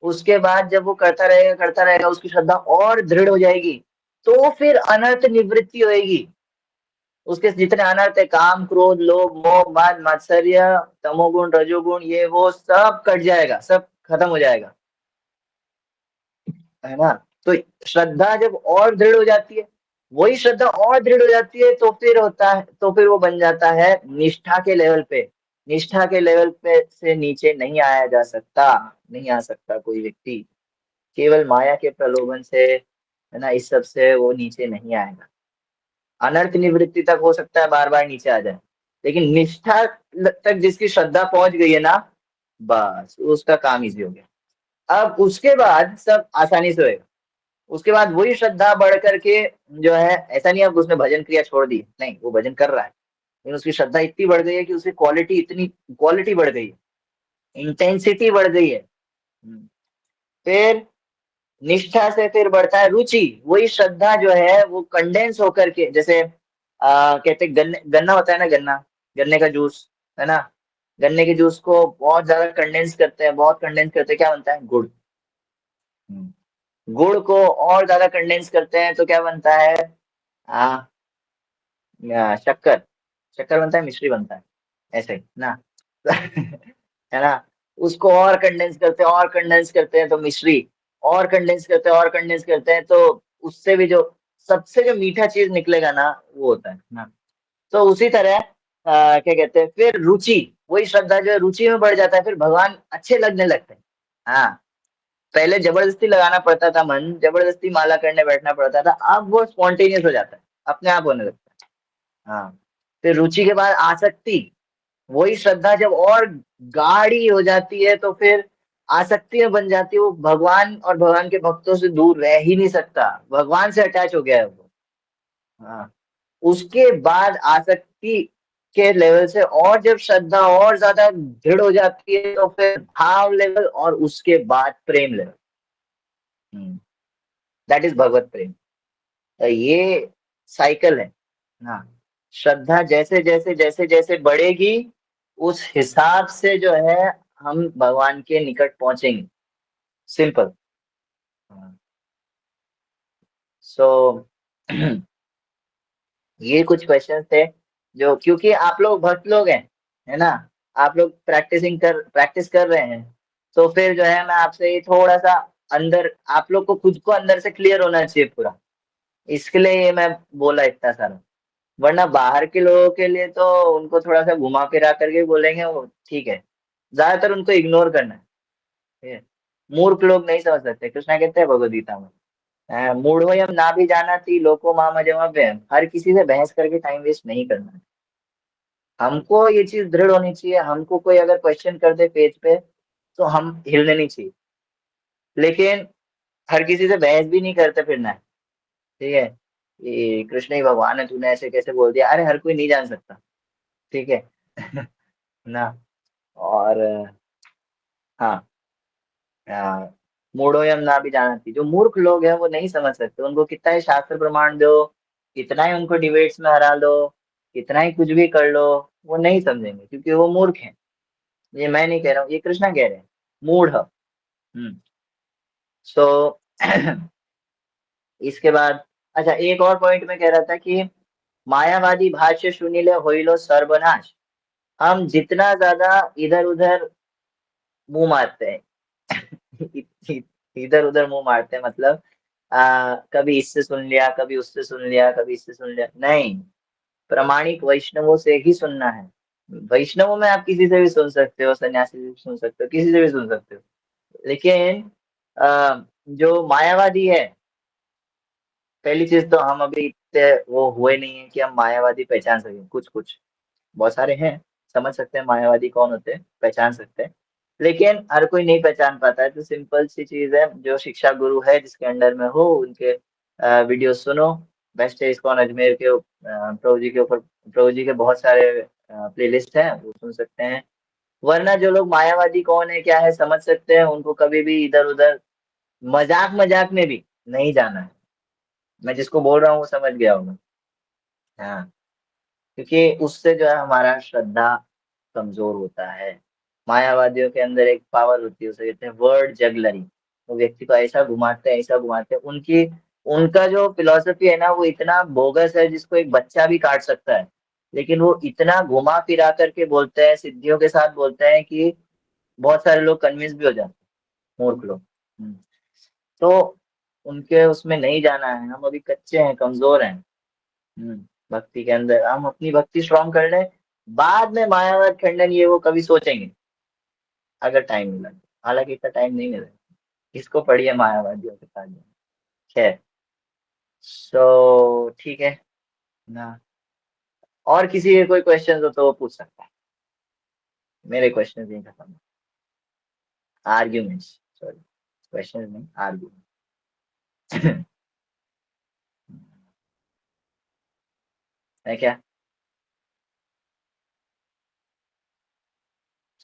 उसके बाद जब वो करता रहेगा, उसकी श्रद्धा और दृढ़ हो जाएगी, तो फिर अनर्थ निवृत्ति होएगी। उसके जितने अनर्थ है, काम क्रोध लोभ मोह मद मात्सर्य तमोगुण रजोगुण, ये वो सब कट जाएगा, सब खत्म हो जाएगा, है ना। तो श्रद्धा जब और दृढ़ हो जाती है, वही श्रद्धा और दृढ़ हो जाती है, तो फिर होता है, तो फिर वो बन जाता है निष्ठा के लेवल पे। निष्ठा के लेवल पे से नीचे नहीं आया जा सकता, नहीं आ सकता कोई व्यक्ति। केवल माया के प्रलोभन से, है ना, इस सब से वो नीचे नहीं आएगा। अनर्थ निवृत्ति तक हो सकता है बार बार नीचे आ जाए, लेकिन निष्ठा तक जिसकी श्रद्धा पहुंच गई है ना, बस उसका काम इजी हो गया। अब उसके बाद सब आसानी से होएगा। उसके बाद वही श्रद्धा बढ़ करके जो है, ऐसा नहीं अब उसने भजन क्रिया छोड़ दी, नहीं, वो भजन कर रहा है, लेकिन उसकी श्रद्धा इतनी बढ़ गई है कि उसकी क्वालिटी बढ़ गई है, इंटेंसिटी बढ़ गई है। फिर निष्ठा से फिर बढ़ता है रुचि। वही श्रद्धा जो है वो कंडेंस होकर के, जैसे कहते गन्ने, गन्ना होता है ना, गन्ने का जूस, है ना। गन्ने के जूस को बहुत ज्यादा कंडेंस करते हैं, बहुत कंडेंस करते हैं, क्या बनता है? गुड़। गुड़ को और ज्यादा कंडेंस करते हैं तो क्या बनता है? आ, शक्कर। शक्कर बनता है, मिश्री बनता है, ऐसे ही ना। है ना। उसको और कंडेंस करते हैं, और कंडेंस करते हैं तो मिश्री, और कंडेंस करते हैं, और कंडेंस करते हैं तो उससे भी जो सबसे जो मीठा चीज निकलेगा ना, वो होता है ना। तो उसी तरह क्या कहते हैं, फिर रुचि। वही श्रद्धा जो है रुचि में बढ़ जाता है, फिर भगवान अच्छे लगने लगते हैं। हाँ, पहले जबरदस्ती लगाना पड़ता था मन, जबरदस्ती माला करने बैठना पड़ता था, अब वो स्पॉन्टेनियस हो जाता है, अपने आप होने लगता है। हाँ, फिर रुचि के बाद आसक्ति। वही श्रद्धा जब और गाढ़ी हो जाती है तो फिर आसक्ति में बन जाती है, वो भगवान और भगवान के भक्तों से दूर रह ही नहीं सकता, भगवान से अटैच हो गया है वो। हाँ, उसके बाद आसक्ति के लेवल से और जब श्रद्धा और ज्यादा दृढ़ हो जाती है तो फिर भाव लेवल, और उसके बाद प्रेम लेवल। दैट इज भगवत प्रेम। तो ये साइकिल है। हाँ, श्रद्धा जैसे जैसे जैसे जैसे बढ़ेगी, उस हिसाब से जो है हम भगवान के निकट पहुंचेंगे। सिंपल। सो ये कुछ क्वेश्चन थे जो, क्योंकि आप लोग भक्त लोग हैं, है ना, आप लोग प्रैक्टिस कर रहे हैं, तो फिर जो है मैं आपसे ये थोड़ा सा अंदर, आप लोग को खुद को अंदर से क्लियर होना चाहिए पूरा, इसके लिए ये मैं बोला इतना सारा। वरना बाहर के लोगों के लिए तो उनको थोड़ा सा घुमा फिरा करके बोलेंगे वो ठीक है, ज्यादातर उनको इग्नोर करना है। ठीक है? मूर्ख लोग नहीं समझ सकते, कृष्णा कहते हैं भगवद गीता में, मूढ़ोयम ना भी जाना थी लोको मामजमव्ययम, हर किसी से बहस करके टाइम वेस्ट नहीं करना है। हमको ये चीज दृढ़ होनी चाहिए, हमको कोई अगर क्वेश्चन कर दे पेज पे तो हम हिलने नहीं चाहिए, लेकिन हर किसी से बहस भी नहीं करते फिरना है। ठीक है, ये कृष्ण ही भगवान है, तूने ऐसे कैसे बोल दिया, अरे हर कोई नहीं जान सकता। ठीक है। ना। और हाँ, मूढ़ोयम ना भी जानती, जो मूर्ख लोग हैं वो नहीं समझ सकते, उनको कितना ही शास्त्र प्रमाण दो, कितना ही उनको डिबेट्स में हरा लो, कितना ही कुछ भी कर लो, वो नहीं समझेंगे क्योंकि वो मूर्ख हैं। ये मैं नहीं कह रहा हूँ, ये कृष्णा कह रहे हैं, मूढ़। सो इसके बाद, अच्छा एक और पॉइंट में कह रहा था कि मायावादी भाष्य सुनिले होइलो सर्वनाश। हम जितना ज्यादा इधर उधर मुंह मारते हैं, इधर उधर मुंह मारते हैं, मतलब कभी इससे सुन लिया, कभी उससे सुन लिया, कभी इससे सुन लिया, नहीं, प्रामाणिक वैष्णवों से ही सुनना है। वैष्णवों में आप किसी से भी सुन सकते हो, सन्यासी से भी सुन सकते हो, किसी से भी सुन सकते हो, लेकिन जो मायावादी है, पहली चीज तो हम अभी इतने वो हुए नहीं है कि हम मायावादी पहचान सकें, कुछ कुछ बहुत सारे हैं, समझ सकते हैं मायावादी कौन होते हैं, पहचान सकते हैं, लेकिन हर कोई नहीं पहचान पाता है। तो सिंपल सी चीज है, जो शिक्षा गुरु है जिसके अंडर में हो उनके वीडियो सुनो। बेस्ट है इस्कॉन अजमेर के प्रभु जी के ऊपर, प्रभु जी के बहुत सारे प्लेलिस्ट हैं, वो सुन सकते हैं। वरना जो लोग मायावादी कौन है क्या है समझ सकते हैं, उनको कभी भी इधर उधर मजाक मजाक में भी नहीं जाना है। मैं जिसको बोल रहा हूँ वो समझ गया होगा। हाँ, क्योंकि उससे जो है हमारा श्रद्धा कमजोर होता है। मायावादियों के अंदर एक पावर होती है, उसे कहते हैं वर्ड जगलरी। वो व्यक्ति को ऐसा घुमाते हैं, ऐसा घुमाते हैं, उनकी उनका जो फिलॉसफी है ना वो इतना बोगस है जिसको एक बच्चा भी काट सकता है, लेकिन वो इतना घुमा फिरा करके बोलते हैं, सिद्धियों के साथ बोलते हैं कि बहुत सारे लोग कन्विंस भी हो जाते हैं, मूर्ख लोग। तो उनके उसमें नहीं जाना है, हम अभी कच्चे हैं, कमजोर हैं। भक्ति के अंदर हम अपनी भक्ति स्ट्रांग कर लें, बाद में मायावाद खंडन ये वो कभी सोचेंगे, अगर टाइम मिला तो। हालांकि इतना टाइम नहीं मिला, इसको पढ़िए मायावादियों के साथ। खैर, सो ठीक है ना। और किसी के कोई क्वेश्चन हो तो वो पूछ सकता है, मेरे क्वेश्चन नहीं खत्म। आर्ग्यूमेंट्स, सॉरी, क्वेश्चन नहीं, आर्ग्यूमेंट। है क्या?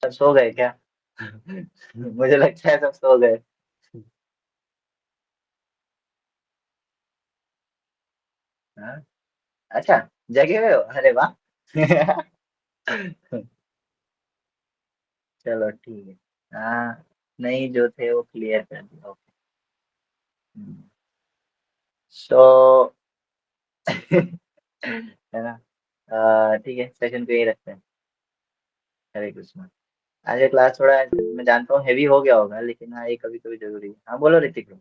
सब सो गए क्या? मुझे लगता है सब सो गए। हाँ? अच्छा, जगे हुए हो, अरे वाह। चलो ठीक है। हाँ, नहीं जो थे वो क्लियर कर दिया, ओके। सो है ना। ठीक है, सेशन को यही रखते हैं। हरे कृष्णा। आज ये क्लास थोड़ा मैं जानता हूँ हैवी हो गया होगा, लेकिन हाँ ये कभी कभी जरूरी है। हाँ बोलो ऋतिक bro।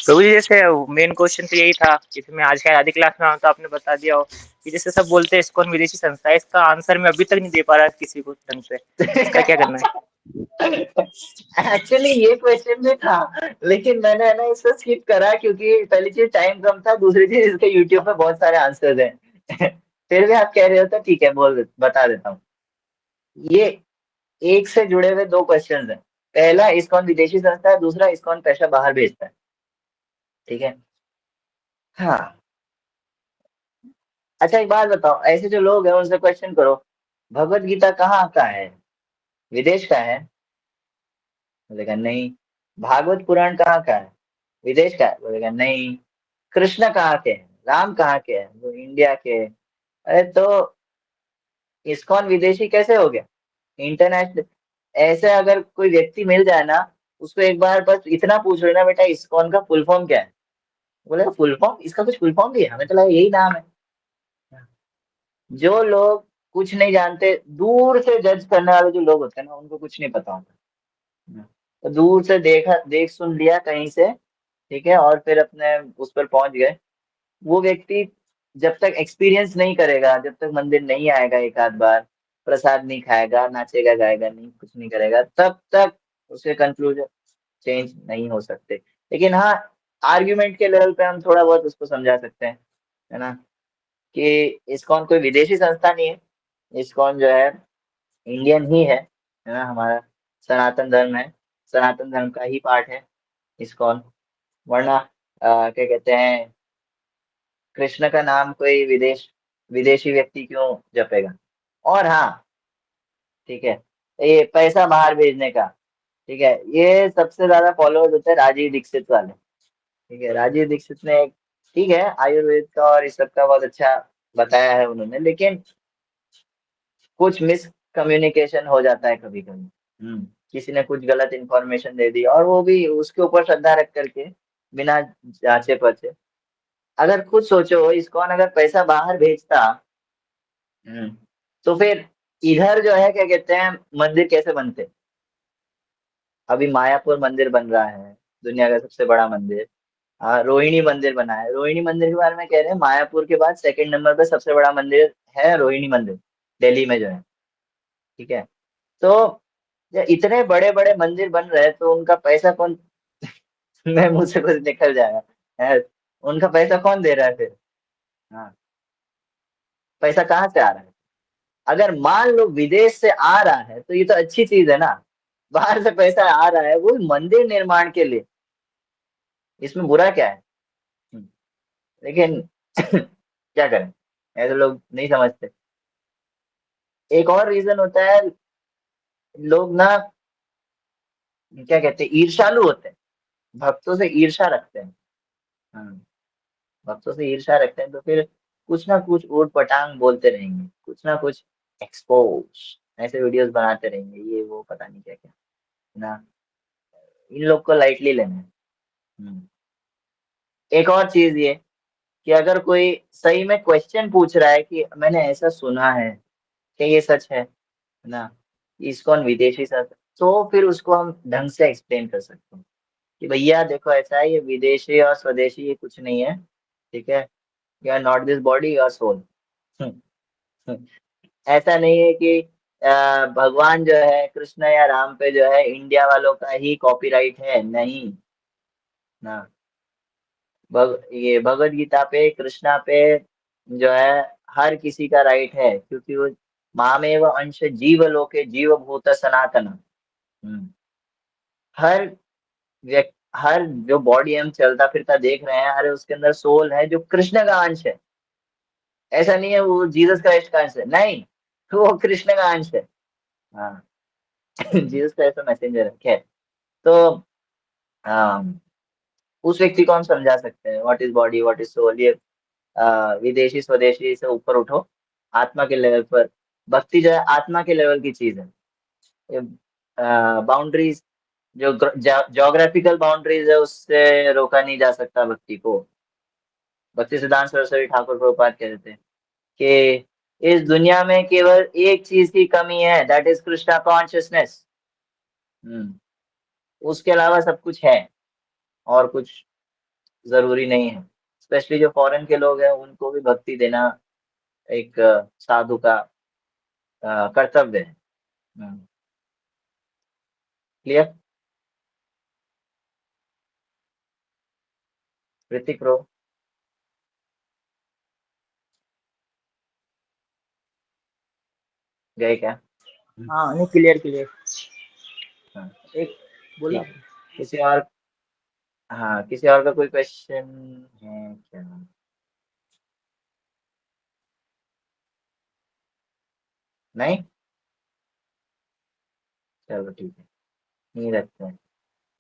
प्रभु जी जैसे मेन क्वेश्चन तो यही था, जैसे मैं आज का आधी क्लास में आऊँ तो आपने बता दिया हो कि जैसे सब बोलते हैं इस्कॉन विदेशी संस्था है, इसका आंसर मैं अभी तक नहीं दे पा रहा किसी को ढंग से, इसका क्या करना है? एक्चुअली ये क्वेश्चन भी था, लेकिन मैंने है ना इसको स्किप करा, क्योंकि पहली चीज टाइम कम था, दूसरी चीज इसके यूट्यूब पे बहुत सारे आंसर्स हैं। फिर भी आप कह रहे हो तो ठीक है, बता देता हूँ। ये एक से जुड़े हुए दो क्वेश्चंस हैं। पहला, इस्कॉन विदेशी संस्था है, दूसरा इस्कॉन पैसा बाहर भेजता है। ठीक है। हाँ। अच्छा एक बात बताओ, ऐसे जो लोग हैं उनसे क्वेश्चन करो, भगवत गीता कहाँ का है? विदेश का है? बोलेगा नहीं। भागवत पुराण कहाँ का है? विदेश का है? बोलेगा नहीं। कृष्ण कहाँ के हैं, राम कहाँ के हैं? वो इंडिया के हैं। अरे तो इस्कॉन विदेशी कैसे हो गया? इंटरनेशनल। ऐसे अगर कोई व्यक्ति मिल जाए ना, उसको एक बार बस इतना पूछ लेना, बेटा इस्कॉन का फुल फॉर्म क्या है? बोलेगा फुल फॉर्म, इसका कुछ फुल फॉर्म भी है, हमें तो लगा यही नाम है। जो लोग कुछ नहीं जानते, दूर से जज करने वाले जो लोग होते हैं ना, उनको कुछ नहीं पता होता। तो दूर से देखा, देख सुन लिया कहीं से, ठीक है, और फिर अपने उस पर पहुंच गए। वो व्यक्ति जब तक एक्सपीरियंस नहीं करेगा, जब तक मंदिर नहीं आएगा एक आध बार, प्रसाद नहीं खाएगा, नाचेगा गाएगा नहीं, कुछ नहीं करेगा, तब तक उसके कंक्लूजन चेंज नहीं हो सकते। लेकिन हाँ, आर्ग्यूमेंट के लेवल पे हम थोड़ा बहुत उसको समझा सकते हैं, है ना, कि इस्कॉन कोई विदेशी संस्था नहीं है। इस्कॉन जो है इंडियन ही है ना, हमारा सनातन धर्म है, सनातन धर्म का ही पार्ट है इस्कॉन। वरना क्या कहते हैं, कृष्ण का नाम कोई विदेशी व्यक्ति क्यों जपेगा? और हाँ, ठीक है, ये पैसा बाहर भेजने का, ठीक है, ये सबसे ज्यादा फॉलोअर्स होते हैं राजीव दीक्षित वाले। ठीक है, राजीव दीक्षित ने ठीक है आयुर्वेद का और इस सब का बहुत अच्छा बताया है उन्होंने, लेकिन कुछ मिस कम्युनिकेशन हो जाता है कभी कभी। किसी ने कुछ गलत इन्फॉर्मेशन दे दी, और वो भी उसके ऊपर श्रद्धा रख करके, बिना जांचे परचे। अगर खुद सोचो, इस्कॉन अगर पैसा बाहर भेजता, हम्म, तो फिर इधर जो है क्या कहते हैं, मंदिर कैसे बनते? अभी मायापुर मंदिर बन रहा है, दुनिया का सबसे बड़ा मंदिर। हाँ, रोहिणी मंदिर बना है। रोहिणी मंदिर के बारे में कह रहे हैं, मायापुर के बाद सेकंड नंबर पे सबसे बड़ा मंदिर है रोहिणी मंदिर, दिल्ली में जो है। ठीक है। तो जब इतने बड़े बड़े मंदिर बन रहे हैं, तो उनका पैसा कौन? मैं मुंह से कुछ निकल जाएगा है, उनका पैसा कौन दे रहा है फिर? हाँ, पैसा कहाँ से आ रहा है? अगर मान लो विदेश से आ रहा है, तो ये तो अच्छी चीज है ना, बाहर से पैसा आ रहा है वो मंदिर निर्माण के लिए, इसमें बुरा क्या है? हम्म, लेकिन क्या करें, ऐसे लोग नहीं समझते। एक और रीजन होता है, लोग ना क्या कहते हैं, ईर्ष्यालु होते हैं, भक्तों से ईर्ष्या रखते हैं। हाँ, भक्तों से ईर्ष्या रखते हैं, तो फिर कुछ ना कुछ ऊट पटांग बोलते रहेंगे, कुछ ना कुछ एक्सपोज, ऐसे वीडियोस बनाते रहेंगे, ये वो पता नहीं क्या क्या, ना, इन लोग को लाइटली लेना है। हम्म। एक और चीज ये, कि अगर कोई सही में क्वेश्चन पूछ रहा है कि मैंने ऐसा सुना है, क्या ये सच है ना, इस्कॉन विदेशी सच, तो फिर उसको हम ढंग से एक्सप्लेन कर सकते हैं कि भैया देखो ऐसा है, ये विदेशी और स्वदेशी ये कुछ नहीं है। ठीक है, you are not this body, your soul. ऐसा नहीं है कि भगवान जो है कृष्ण या राम पे जो है इंडिया वालों का ही कॉपीराइट है, नहीं ना। ये भगवत गीता पे, कृष्णा पे जो है हर किसी का राइट है, क्योंकि वो मामेव अंश जीव लोके जीव भूत सनातन। हम्म। हर हर जो बॉडी हम चलता फिरता देख रहे हैं, अरे उसके अंदर सोल है जो कृष्ण का अंश है। ऐसा नहीं है वो जीसस क्राइस्ट का अंश है, नहीं, वो कृष्ण का अंश है। हाँ जीसस का ऐसा मैसेंजर है। खैर, तो उस व्यक्ति को हम समझा सकते हैं what is body what is soul. ये विदेशी स्वदेशी से ऊपर उठो, आत्मा के लेवल पर। भक्ति जो है आत्मा के लेवल की चीज है। ये बाउंड्रीज, जो जोग्राफिकल बाउंड्रीज है, उससे रोका नहीं जा सकता भक्ति को। भक्ति सिद्धांत सरस्वती ठाकुर प्रभुपाद कहते थे कि इस दुनिया में केवल एक चीज की कमी है, दैट इज कृष्णा कॉन्शियसनेस। उसके अलावा सब कुछ है, और कुछ जरूरी नहीं है। स्पेशली जो फॉरेन के लोग हैं उनको भी भक्ति देना एक साधु का कर्तव्य है। क्लियर? ऋतिक प्रो। गए क्या? हाँ नहीं, क्लियर क्लियर। हाँ, एक बोला ठीक है। आपने। किसी और, हाँ किसी और का कोई क्वेश्चन है क्या? नहीं, चलो ठीक है, नहीं रखते हैं।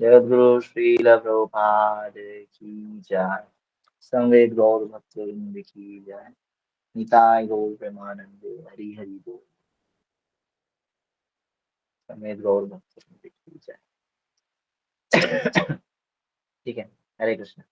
जगद्गुरु श्रील प्रभुपाद की जय। संवेद गौर भक्त वृंद की जय। निताय गौर प्रेमानंद हरि हरि बोल। संवेद गौर भक्त वृंद की जय। ठीक है, हरे कृष्ण।